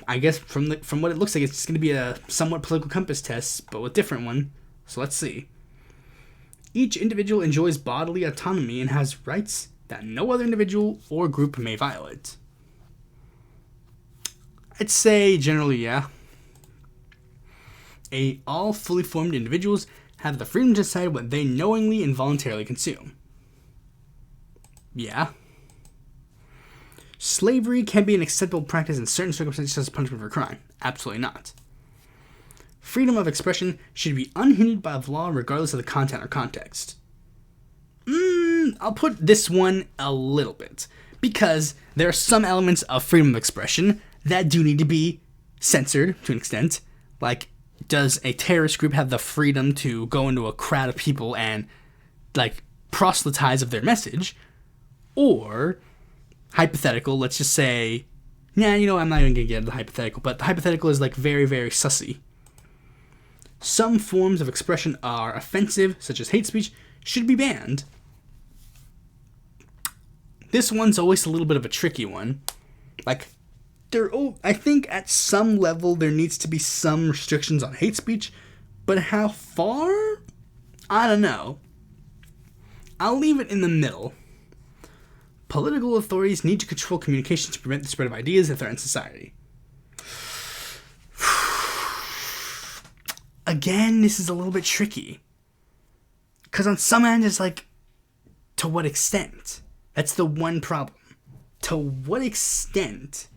I guess from what it looks like, it's just going to be a somewhat political compass test, but with a different one. So let's see. Each individual enjoys bodily autonomy and has rights that no other individual or group may violate. I'd say generally, yeah. All fully formed individuals have the freedom to decide what they knowingly and voluntarily consume. Yeah. Slavery can be an acceptable practice in certain circumstances as punishment for crime. Absolutely not. Freedom of expression should be unhindered by the law regardless of the content or context. I'll put this one a little bit, because there are some elements of freedom of expression that do need to be censored to an extent. Like, does a terrorist group have the freedom to go into a crowd of people and, proselytize of their message? Or, hypothetical, let's just say, I'm not even going to get into the hypothetical, but the hypothetical is, very, very sussy. Some forms of expression are offensive, such as hate speech, should be banned. This one's always a little bit of a tricky one. I think at some level there needs to be some restrictions on hate speech, but how far? I don't know. I'll leave it in the middle. Political authorities need to control communication to prevent the spread of ideas that threaten society. Again, this is a little bit tricky. Because on some end, it's to what extent? That's the one problem. To what extent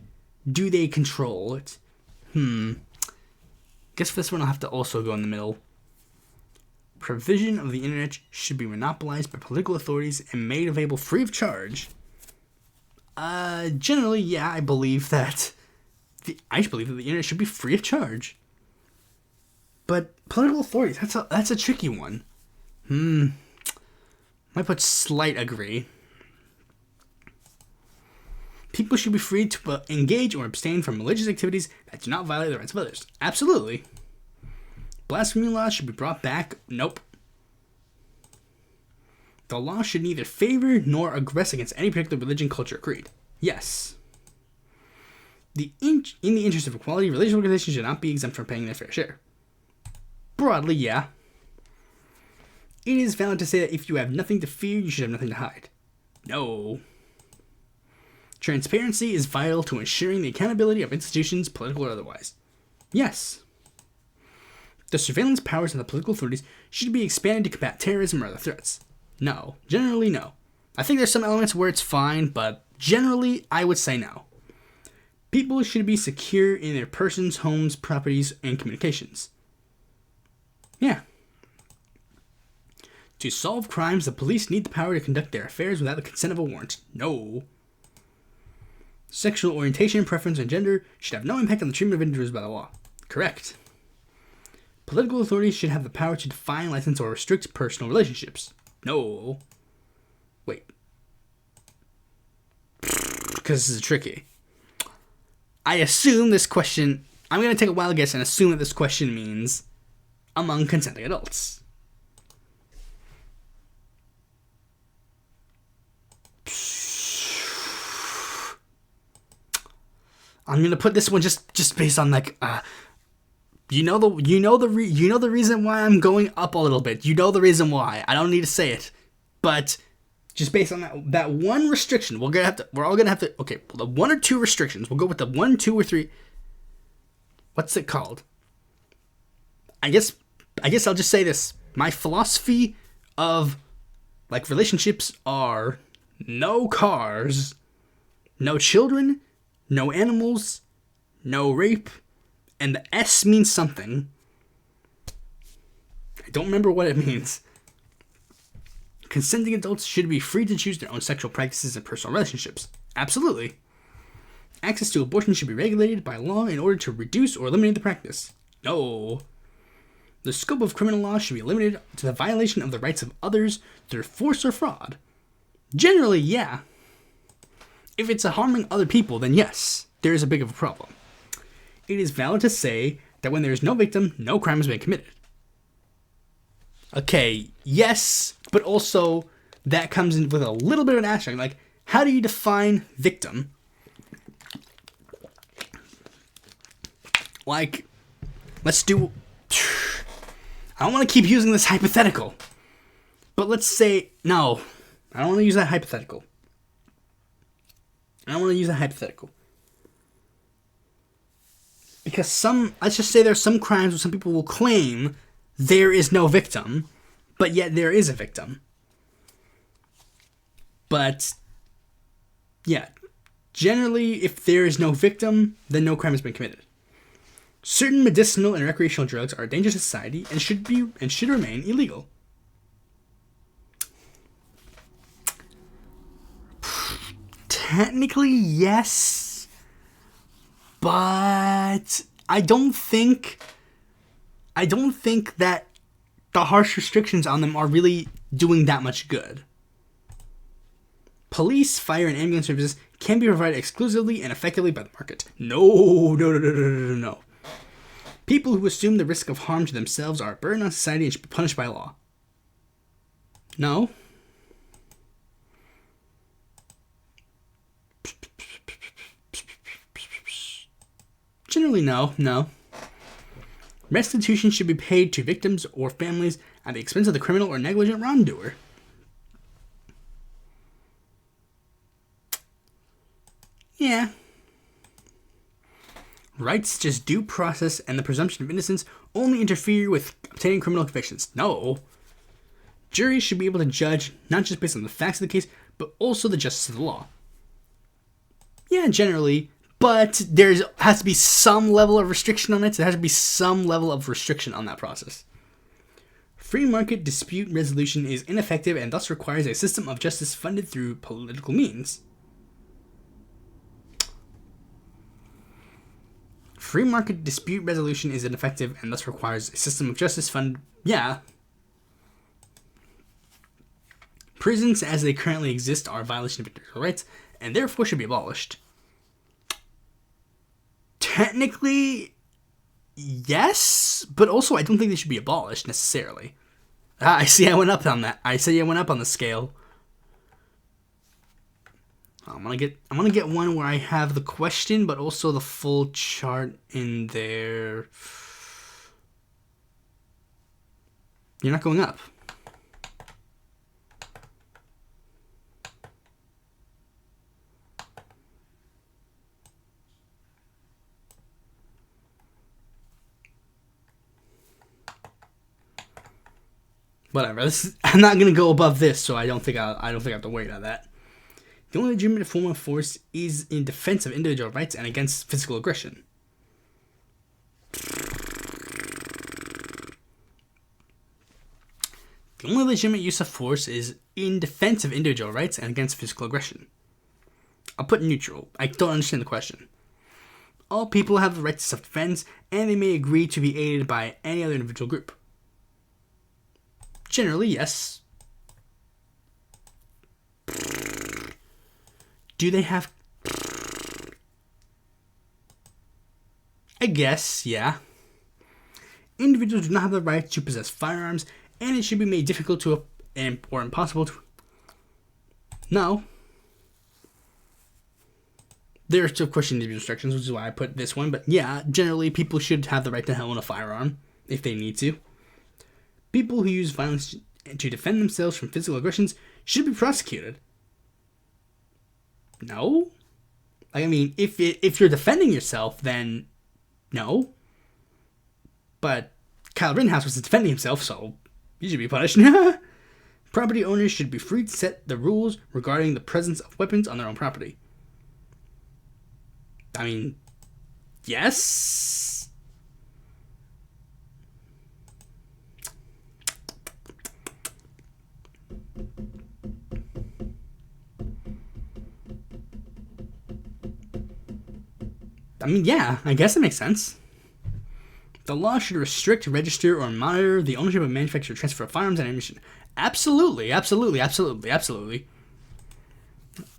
do they control it? Guess for this one, I'll have to also go in the middle. Provision of the internet should be monopolized by political authorities and made available free of charge. Generally, yeah, I believe that the internet should be free of charge. But political authorities, that's a tricky one. Might put slight agree. People should be free to engage or abstain from religious activities that do not violate the rights of others. Absolutely. Blasphemy laws should be brought back. Nope. The law should neither favor nor aggress against any particular religion, culture, or creed. Yes. In the interest of equality, religious organizations should not be exempt from paying their fair share. Broadly, yeah. It is valid to say that if you have nothing to fear, you should have nothing to hide. No. Transparency is vital to ensuring the accountability of institutions, political or otherwise. Yes. The surveillance powers of the political authorities should be expanded to combat terrorism or other threats. No. Generally, no. I think there's some elements where it's fine, but generally, I would say no. People should be secure in their persons, homes, properties, and communications. Yeah. To solve crimes, the police need the power to conduct their affairs without the consent of a warrant. No. Sexual orientation, preference, and gender should have no impact on the treatment of individuals by the law. Correct. Political authorities should have the power to define, license, or restrict personal relationships. No. Wait. Because this is tricky. I assume this question... I'm going to take a wild guess and assume that this question means among consenting adults. I'm gonna put this one just based on you know the reason why I'm going up a little bit. You know the reason why. I don't need to say it, but just based on that one restriction, we're all gonna have to. Okay, well, the one or two restrictions. We'll go with the 1, 2, or 3. What's it called? I guess I'll just say this. My philosophy of relationships are no cars, no children, no animals, no rape, and the S means something. I don't remember what it means. Consenting adults should be free to choose their own sexual practices and personal relationships. Absolutely. Access to abortion should be regulated by law in order to reduce or eliminate the practice. No. The scope of criminal law should be limited to the violation of the rights of others through force or fraud. Generally, yeah. If it's harming other people, then yes, there is a big of a problem. It is valid to say that when there is no victim, no crime has been committed. Okay, yes, but also that comes in with a little bit of an asterisk. Like, how do you define victim? Like, let's do... I don't want to keep using this hypothetical. But let's say... No, I don't want to use that hypothetical. Because let's just say there's some crimes where some people will claim there is no victim, but yet there is a victim. But, yeah, generally, if there is no victim, then no crime has been committed. Certain medicinal and recreational drugs are dangerous to society and should remain illegal. Technically, yes, but I don't think that the harsh restrictions on them are really doing that much good. Police, fire, and ambulance services can be provided exclusively and effectively by the market. No. People who assume the risk of harm to themselves are a burden on society and should be punished by law. No. Generally, no. Restitution should be paid to victims or families at the expense of the criminal or negligent wrongdoer. Yeah. Rights such as due process and the presumption of innocence only interfere with obtaining criminal convictions. No. Juries should be able to judge not just based on the facts of the case, but also the justice of the law. Yeah, generally, but there has to be some level of restriction on it. There has to be some level of restriction on that process. Free market dispute resolution is ineffective and thus requires a system of justice funded through political means. Free market dispute resolution is ineffective and thus requires a system of justice funded. Yeah. Prisons as they currently exist are a violation of individual rights and therefore should be abolished. Technically, yes, but also I don't think they should be abolished necessarily. I see I went up on that. I say I went up on the scale. I'm gonna get one where I have the question, but also the full chart in there. You're not going up. Whatever. I'm not gonna go above this, so I don't think I have to worry about that. The only legitimate form of force is in defense of individual rights and against physical aggression. The only legitimate use of force is in defense of individual rights and against physical aggression. I'll put neutral. I don't understand the question. All people have the right to self-defense, and they may agree to be aided by any other individual group. Generally, yes. Do they have... I guess, yeah. Individuals do not have the right to possess firearms, and it should be made difficult to or impossible to... No. There are still question individual restrictions, which is why I put this one, but yeah, generally people should have the right to own a firearm, if they need to. People who use violence to defend themselves from physical aggressions should be prosecuted. No? Like, I mean, if you're defending yourself, then no. But Kyle Rittenhouse was defending himself, so he should be punished. Property owners should be free to set the rules regarding the presence of weapons on their own property. I mean, yes. I mean, yeah, I guess it makes sense. The law should restrict, register, or monitor the ownership of manufactured transfer of firearms and ammunition. Absolutely, absolutely, absolutely, absolutely.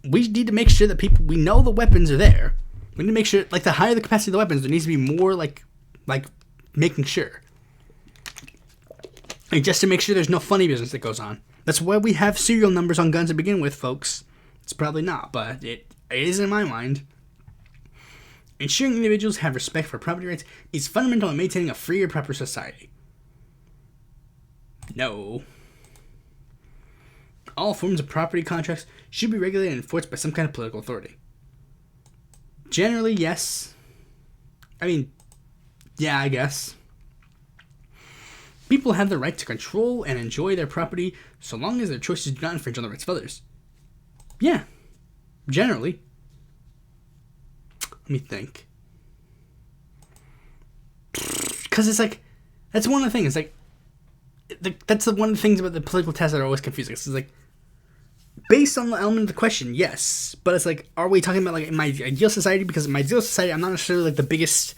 We need to make sure that we know the weapons are there. We need to make sure, like, the higher the capacity of the weapons, there needs to be more, like making sure. And just to make sure there's no funny business that goes on. That's why we have serial numbers on guns to begin with, folks. It's probably not, but it is in my mind. Ensuring individuals have respect for property rights is fundamental in maintaining a free or proper society. No. All forms of property contracts should be regulated and enforced by some kind of political authority. Generally, yes. I mean, yeah, I guess. People have the right to control and enjoy their property so long as their choices do not infringe on the rights of others. Yeah. Generally. Let me think. Because it's like, that's one of the things. Like, that's one of the things about the political tests that are always confusing. It's like, based on the element of the question, yes. But it's like, are we talking about, like, in my ideal society? Because in my ideal society, I'm not necessarily, like, the biggest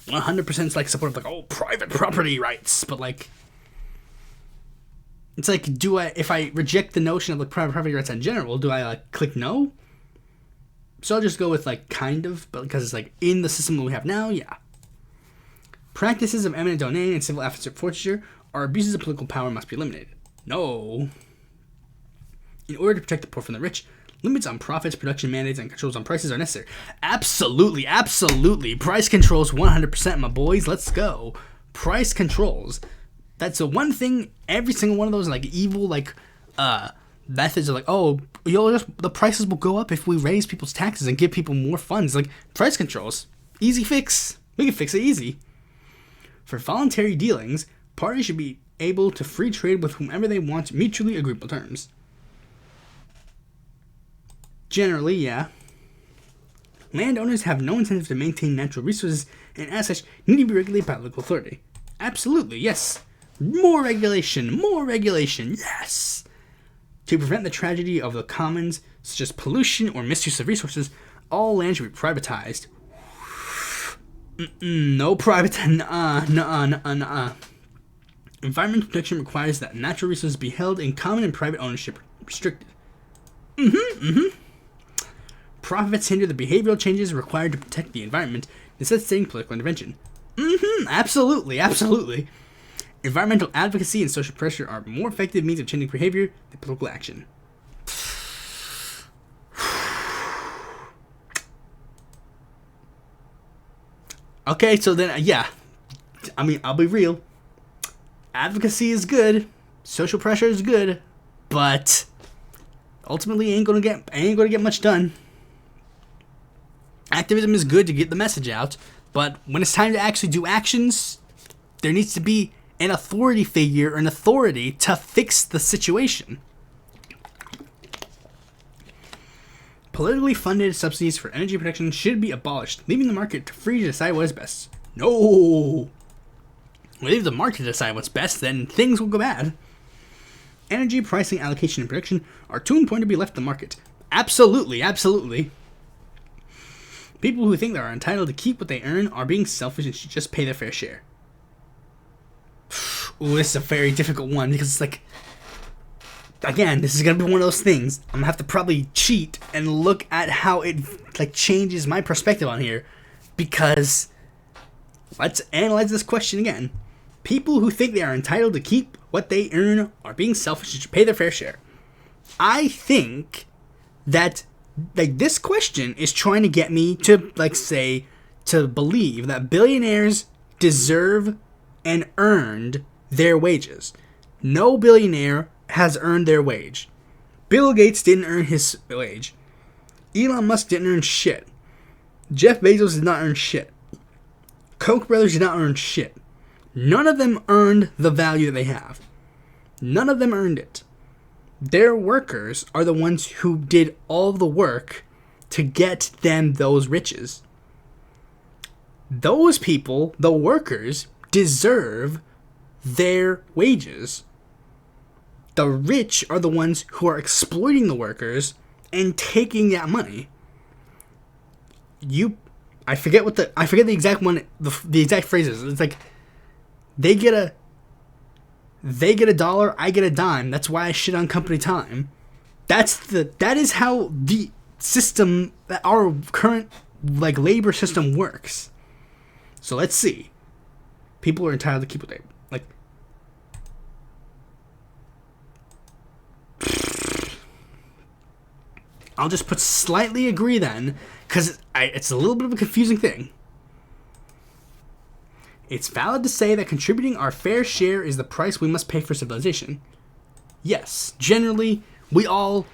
100% like support of, like, oh, private property rights. But, like, it's like, if I reject the notion of, like, private property rights in general, do I, like, click no? So I'll just go with, like, kind of, but because it's, like, in the system that we have now, yeah. Practices of eminent domain and civil forfeiture are abuses of political power must be eliminated. No. In order to protect the poor from the rich, limits on profits, production mandates, and controls on prices are necessary. Absolutely, absolutely. Price controls 100%, my boys. Let's go. Price controls. That's the one thing, every single one of those, like, evil, like, methods are like, oh, the prices will go up if we raise people's taxes and give people more funds. Like, price controls. Easy fix. We can fix it easy. For voluntary dealings, parties should be able to free trade with whomever they want mutually agreeable terms. Generally, yeah. Landowners have no incentive to maintain natural resources and as such need to be regulated by local authority. Absolutely, yes. More regulation, yes. To prevent the tragedy of the commons, such as pollution or misuse of resources, all land should be privatized. No private, nuh-uh. Environmental protection requires that natural resources be held in common and private ownership restricted. Profits hinder the behavioral changes required to protect the environment, necessitating political intervention. Absolutely. Environmental advocacy and social pressure are more effective means of changing behavior than political action. Okay, so then, yeah. I mean, I'll be real. Advocacy is good. Social pressure is good. But ultimately, ain't gonna get much done. Activism is good to get the message out. But when it's time to actually do actions, there needs to be an authority figure or an authority to fix the situation. Politically funded subsidies for energy production should be abolished, leaving the market free to decide what is best. No! We leave the market to decide what's best, then things will go bad. Energy pricing, allocation, and production are too important to be left to the market. Absolutely. People who think they are entitled to keep what they earn are being selfish and should just pay their fair share. Ooh, this is a very difficult one because it's like, again, this is gonna be one of those things. I'm gonna have to probably cheat and look at how it like changes my perspective on here, because let's analyze this question again. People who think they are entitled to keep what they earn are being selfish and should pay their fair share. I think that like this question is trying to get me to to believe that billionaires deserve and earned their wages. No billionaire has earned their wage. Bill Gates didn't earn his wage. Elon Musk didn't earn shit. Jeff Bezos did not earn shit. Koch brothers did not earn shit. None of them earned the value that they have. None of them earned it. Their workers are the ones who did all the work to get them those riches. Those people, the workers, deserve their wages. The rich are the ones who are exploiting the workers and taking that money. I forget the exact one, the exact phrases. It's like, they get a dollar, I get a dime. That's why I shit on company time. That is how the system, our current like labor system works. So let's see. People are entitled to keep what they like. I'll just put slightly agree then, because it's a little bit of a confusing thing. It's valid to say that contributing our fair share is the price we must pay for civilization. Yes, generally, the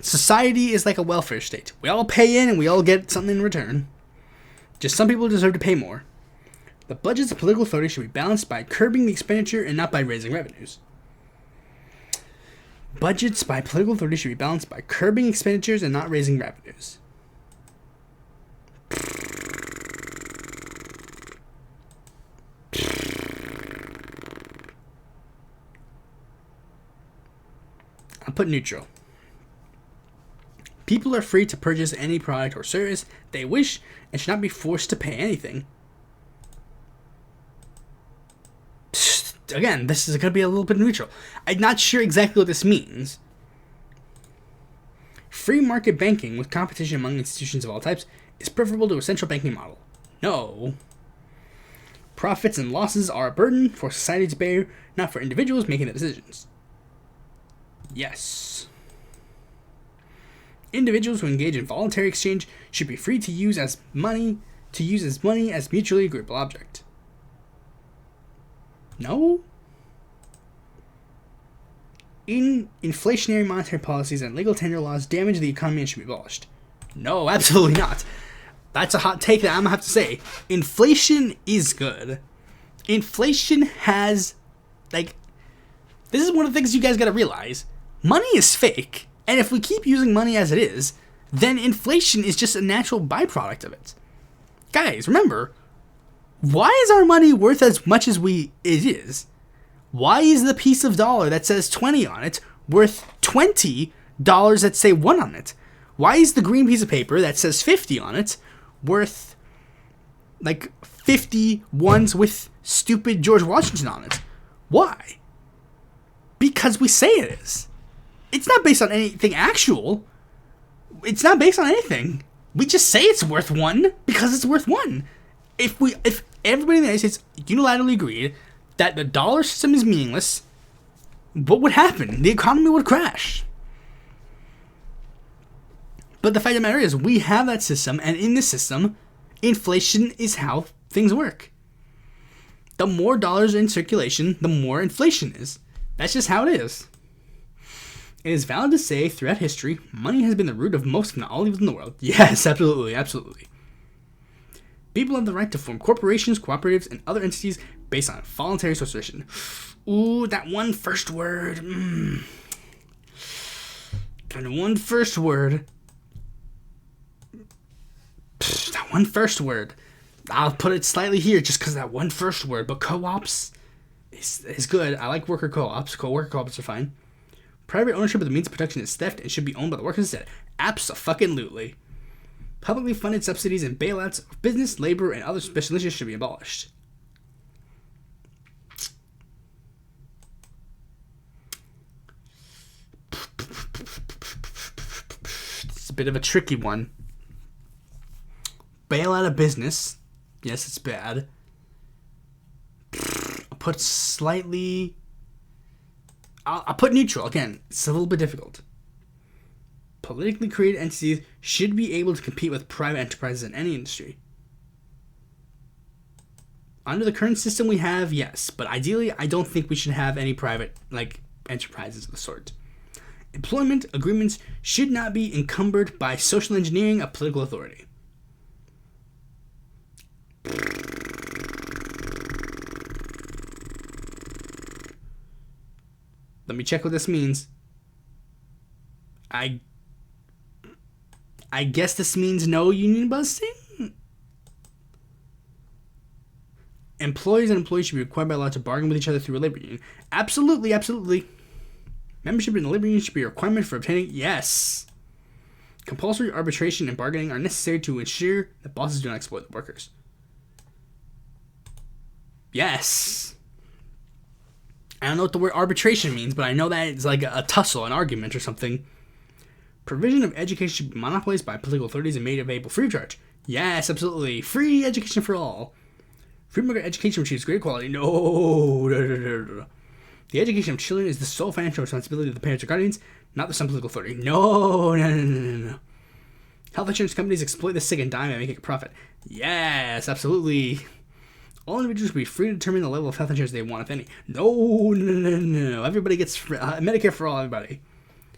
society is like a welfare state. We all pay in and we all get something in return. Just some people deserve to pay more. The budgets of political authority should be balanced by curbing the expenditure and not by raising revenues. Budgets by political authority should be balanced by curbing expenditures and not raising revenues. I'll put neutral. People are free to purchase any product or service they wish and should not be forced to pay anything. Again, this is going to be a little bit neutral. I'm not sure exactly what this means. Free market banking with competition among institutions of all types is preferable to a central banking model. No. Profits and losses are a burden for society to bear, not for individuals making the decisions. Yes. Individuals who engage in voluntary exchange should be free to use as money as mutually agreeable object. No? Inflationary monetary policies and legal tender laws damage the economy and should be abolished. No, absolutely not. That's a hot take that I'm going to have to say. Inflation is good. Inflation has, this is one of the things you guys got to realize. Money is fake, and if we keep using money as it is, then inflation is just a natural byproduct of it. Guys, remember, why is our money worth as much as it is? Why is the piece of dollar that says 20 on it worth $20 that say 1 on it? Why is the green piece of paper that says 50 on it worth 50 ones with stupid George Washington on it? Why? Because we say it is. It's not based on anything actual. It's not based on anything. We just say it's worth 1 because it's worth 1. If everybody in the United States unilaterally agreed that the dollar system is meaningless, what would happen? The economy would crash. But the fact of the matter is, we have that system, and in this system, inflation is how things work. The more dollars in circulation, the more inflation is. That's just how it is. It is valid to say, throughout history, money has been the root of most, if not all, evils in the world. Yes, absolutely, absolutely. People have the right to form corporations, cooperatives, and other entities based on voluntary association. Ooh, that one first word. That one first word. That one first word. I'll put it slightly here just because that one first word. But co-ops is good. I like worker co-ops. Co-worker co-ops are fine. Private ownership of the means of production is theft and should be owned by the workers instead. Abso-fucking-lutely. Publicly funded subsidies and bailouts of business, labor, and other special interests should be abolished. It's a bit of a tricky one. Bail out of business. Yes, it's bad. I'll put slightly... I'll put neutral. Again, it's a little bit difficult. Politically created entities should be able to compete with private enterprises in any industry. Under the current system we have, yes. But ideally, I don't think we should have any private, enterprises of the sort. Employment agreements should not be encumbered by social engineering of political authority. Let me check what this means. I guess this means no union busting? Employees and employees should be required by law to bargain with each other through a labor union. Absolutely, absolutely. Membership in the labor union should be a requirement for obtaining... Yes. Compulsory arbitration and bargaining are necessary to ensure that bosses do not exploit the workers. Yes. I don't know what the word arbitration means, but I know that it's like a tussle, an argument or something. Provision of education should be monopolized by political authorities and made available free of charge. Yes, absolutely. Free education for all. Free market education achieves great quality. No. The education of children is the sole financial responsibility of the parents or guardians, not the some political authority. No. Health insurance companies exploit the sick and dying by making a profit. Yes, absolutely. All individuals will be free to determine the level of health insurance they want, if any. No. Everybody gets Medicare for all, everybody.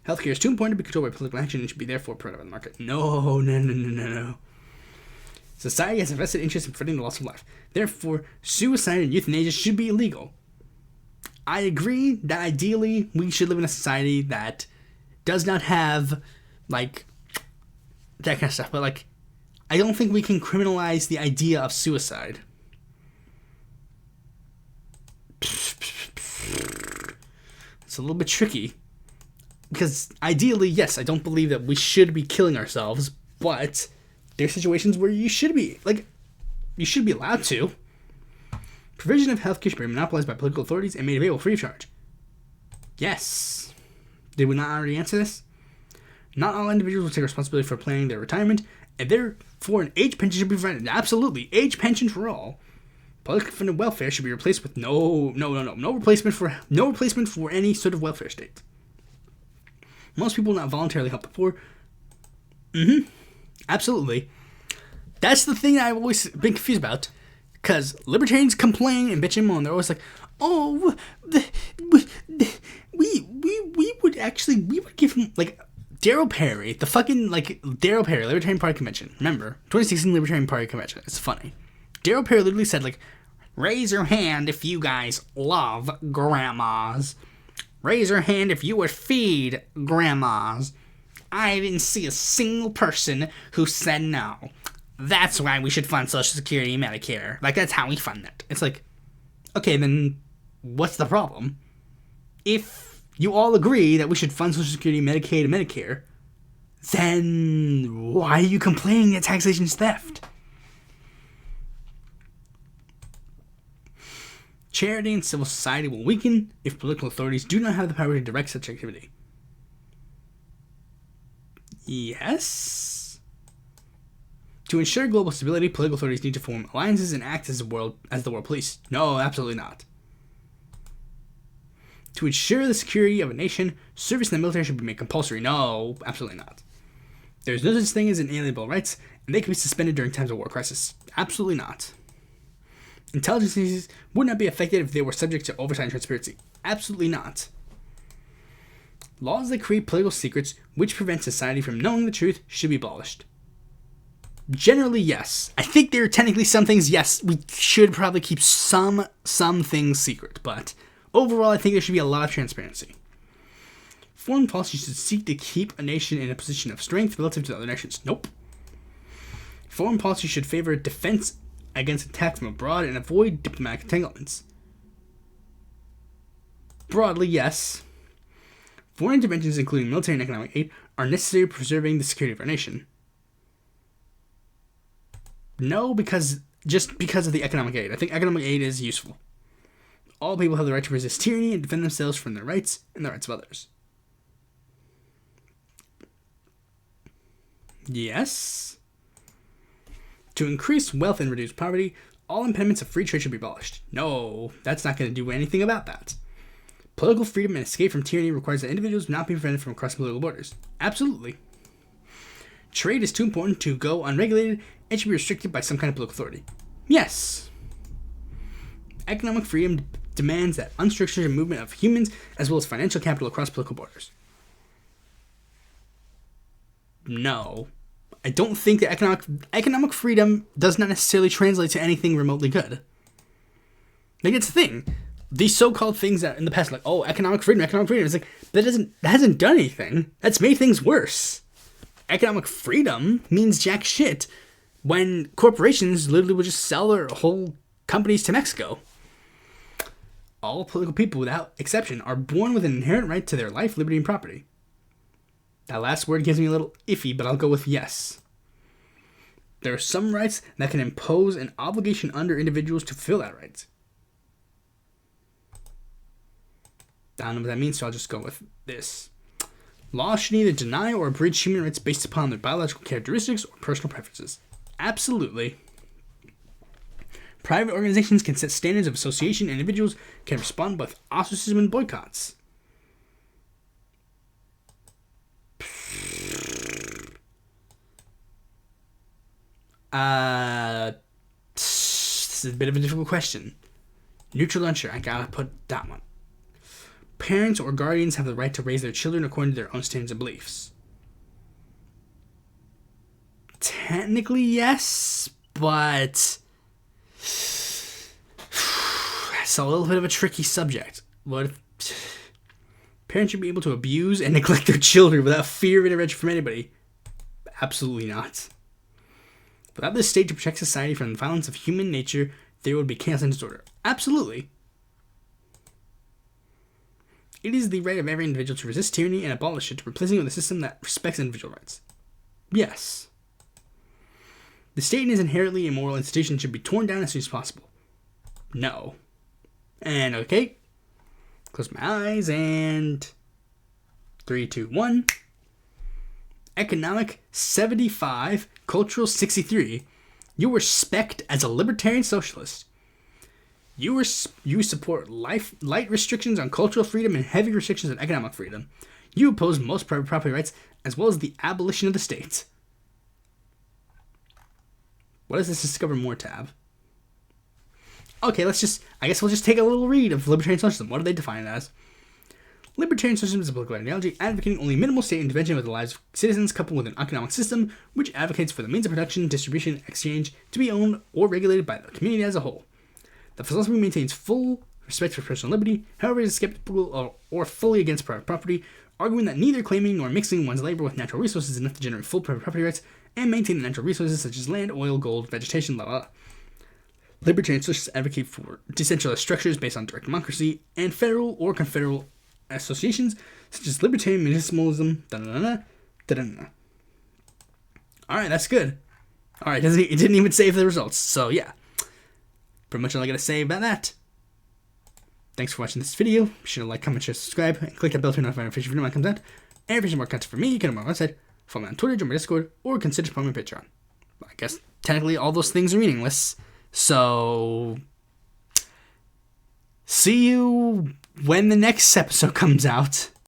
Healthcare is too important to be controlled by political action and should be therefore promoted by the market. No. Society has a vested interest in preventing the loss of life. Therefore, suicide and euthanasia should be illegal. I agree that ideally we should live in a society that does not have, like, that kind of stuff. But, like, I don't think we can criminalize the idea of suicide. It's a little bit tricky. Because ideally, yes, I don't believe that we should be killing ourselves, but there are situations where you should be allowed to. Provision of healthcare should be monopolized by political authorities and made available free of charge. Yes. Did we not already answer this? Not all individuals will take responsibility for planning their retirement, and therefore an age pension should be provided. Absolutely, age pension for all. Public funded welfare should be replaced with no replacement for any sort of welfare state. Most people will not voluntarily help the poor. Absolutely. That's the thing that I've always been confused about. Because libertarians complain and bitch and moan. They're always like, oh, we would give him, like, Daryl Perry, Daryl Perry, Libertarian Party Convention. Remember, 2016 Libertarian Party Convention. It's funny. Daryl Perry literally said, like, raise your hand if you guys love grandmas. Raise your hand if you would feed grandmas. I didn't see a single person who said no. That's why we should fund Social Security and Medicare. Like, that's how we fund it. It's like, okay, then what's the problem? If you all agree that we should fund Social Security, Medicaid, and Medicare, then why are you complaining that taxation is theft? Charity and civil society will weaken if political authorities do not have the power to direct such activity. Yes. To ensure global stability, political authorities need to form alliances and act as the world police. No, absolutely not. To ensure the security of a nation, service in the military should be made compulsory. No, absolutely not. There is no such thing as inalienable rights, and they can be suspended during times of war crisis. Absolutely not. Intelligence agencies would not be affected if they were subject to oversight and transparency. Absolutely not. Laws that create political secrets, which prevent society from knowing the truth, should be abolished. Generally, yes. I think there are technically some things, yes, we should probably keep some things secret, but overall, I think there should be a lot of transparency. Foreign policy should seek to keep a nation in a position of strength relative to other nations. Nope. Foreign policy should favor defense against attack from abroad and avoid diplomatic entanglements. Broadly, yes. Foreign interventions, including military and economic aid, are necessary for preserving the security of our nation. No, because of the economic aid. I think economic aid is useful. All people have the right to resist tyranny and defend themselves from their rights and the rights of others. Yes. To increase wealth and reduce poverty, all impediments of free trade should be abolished. No, that's not going to do anything about that. Political freedom and escape from tyranny requires that individuals not be prevented from crossing political borders. Absolutely. Trade is too important to go unregulated and should be restricted by some kind of political authority. Yes. Economic freedom demands that unstructured movement of humans as well as financial capital across political borders. No. I don't think that economic freedom does not necessarily translate to anything remotely good. Like, it's the thing. These so-called things that in the past, like, oh, economic freedom, it's like, that hasn't done anything. That's made things worse. Economic freedom means jack shit when corporations literally will just sell their whole companies to Mexico. All political people, without exception, are born with an inherent right to their life, liberty, and property. That last word gives me a little iffy, but I'll go with yes. There are some rights that can impose an obligation under individuals to fulfill that right. I don't know what that means, so I'll just go with this. Laws should neither deny or abridge human rights based upon their biological characteristics or personal preferences. Absolutely. Private organizations can set standards of association, and individuals can respond with ostracism and boycotts. This is a bit of a difficult question. Neutral unsure, I gotta put that one. Parents or guardians have the right to raise their children according to their own standards and beliefs. Technically, yes, but it's a little bit of a tricky subject. What if parents should be able to abuse and neglect their children without fear of intervention from anybody? Absolutely not. Without the state to protect society from the violence of human nature, there would be chaos and disorder. Absolutely. It is the right of every individual to resist tyranny and abolish it, replacing it with a system that respects individual rights. Yes. The state and its inherently immoral institution should be torn down as soon as possible. No. And okay. Close my eyes and 3, 2, 1. Economic 75, cultural 63. You were spec'd as a libertarian socialist. You support light restrictions on cultural freedom and heavy restrictions on economic freedom. You oppose most private property rights as well as the abolition of the state. What is this Discover More tab? Okay, I guess we'll just take a little read of libertarian socialism. What do they define it as? Libertarian socialism is a political ideology advocating only minimal state intervention with the lives of citizens, coupled with an economic system which advocates for the means of production, distribution, and exchange to be owned or regulated by the community as a whole. The philosophy maintains full respect for personal liberty, however it is skeptical or fully against private property, arguing that neither claiming nor mixing one's labor with natural resources is enough to generate full private property rights and maintain the natural resources such as land, oil, gold, vegetation, blah, blah, blah. Libertarian socialists advocate for decentralized structures based on direct democracy and federal or confederal associations such as libertarian municipalism. Alright, that's good. Alright, it didn't even save the results, so yeah. Pretty much all I gotta say about that. Thanks for watching this video. Be sure to like, comment, share, subscribe, and click that bell to be notified when a future video when it comes out. And if you want more content from me, you can go to my website, follow me on Twitter, join my Discord, or consider supporting my Patreon. I guess technically all those things are meaningless. So, see you when the next episode comes out.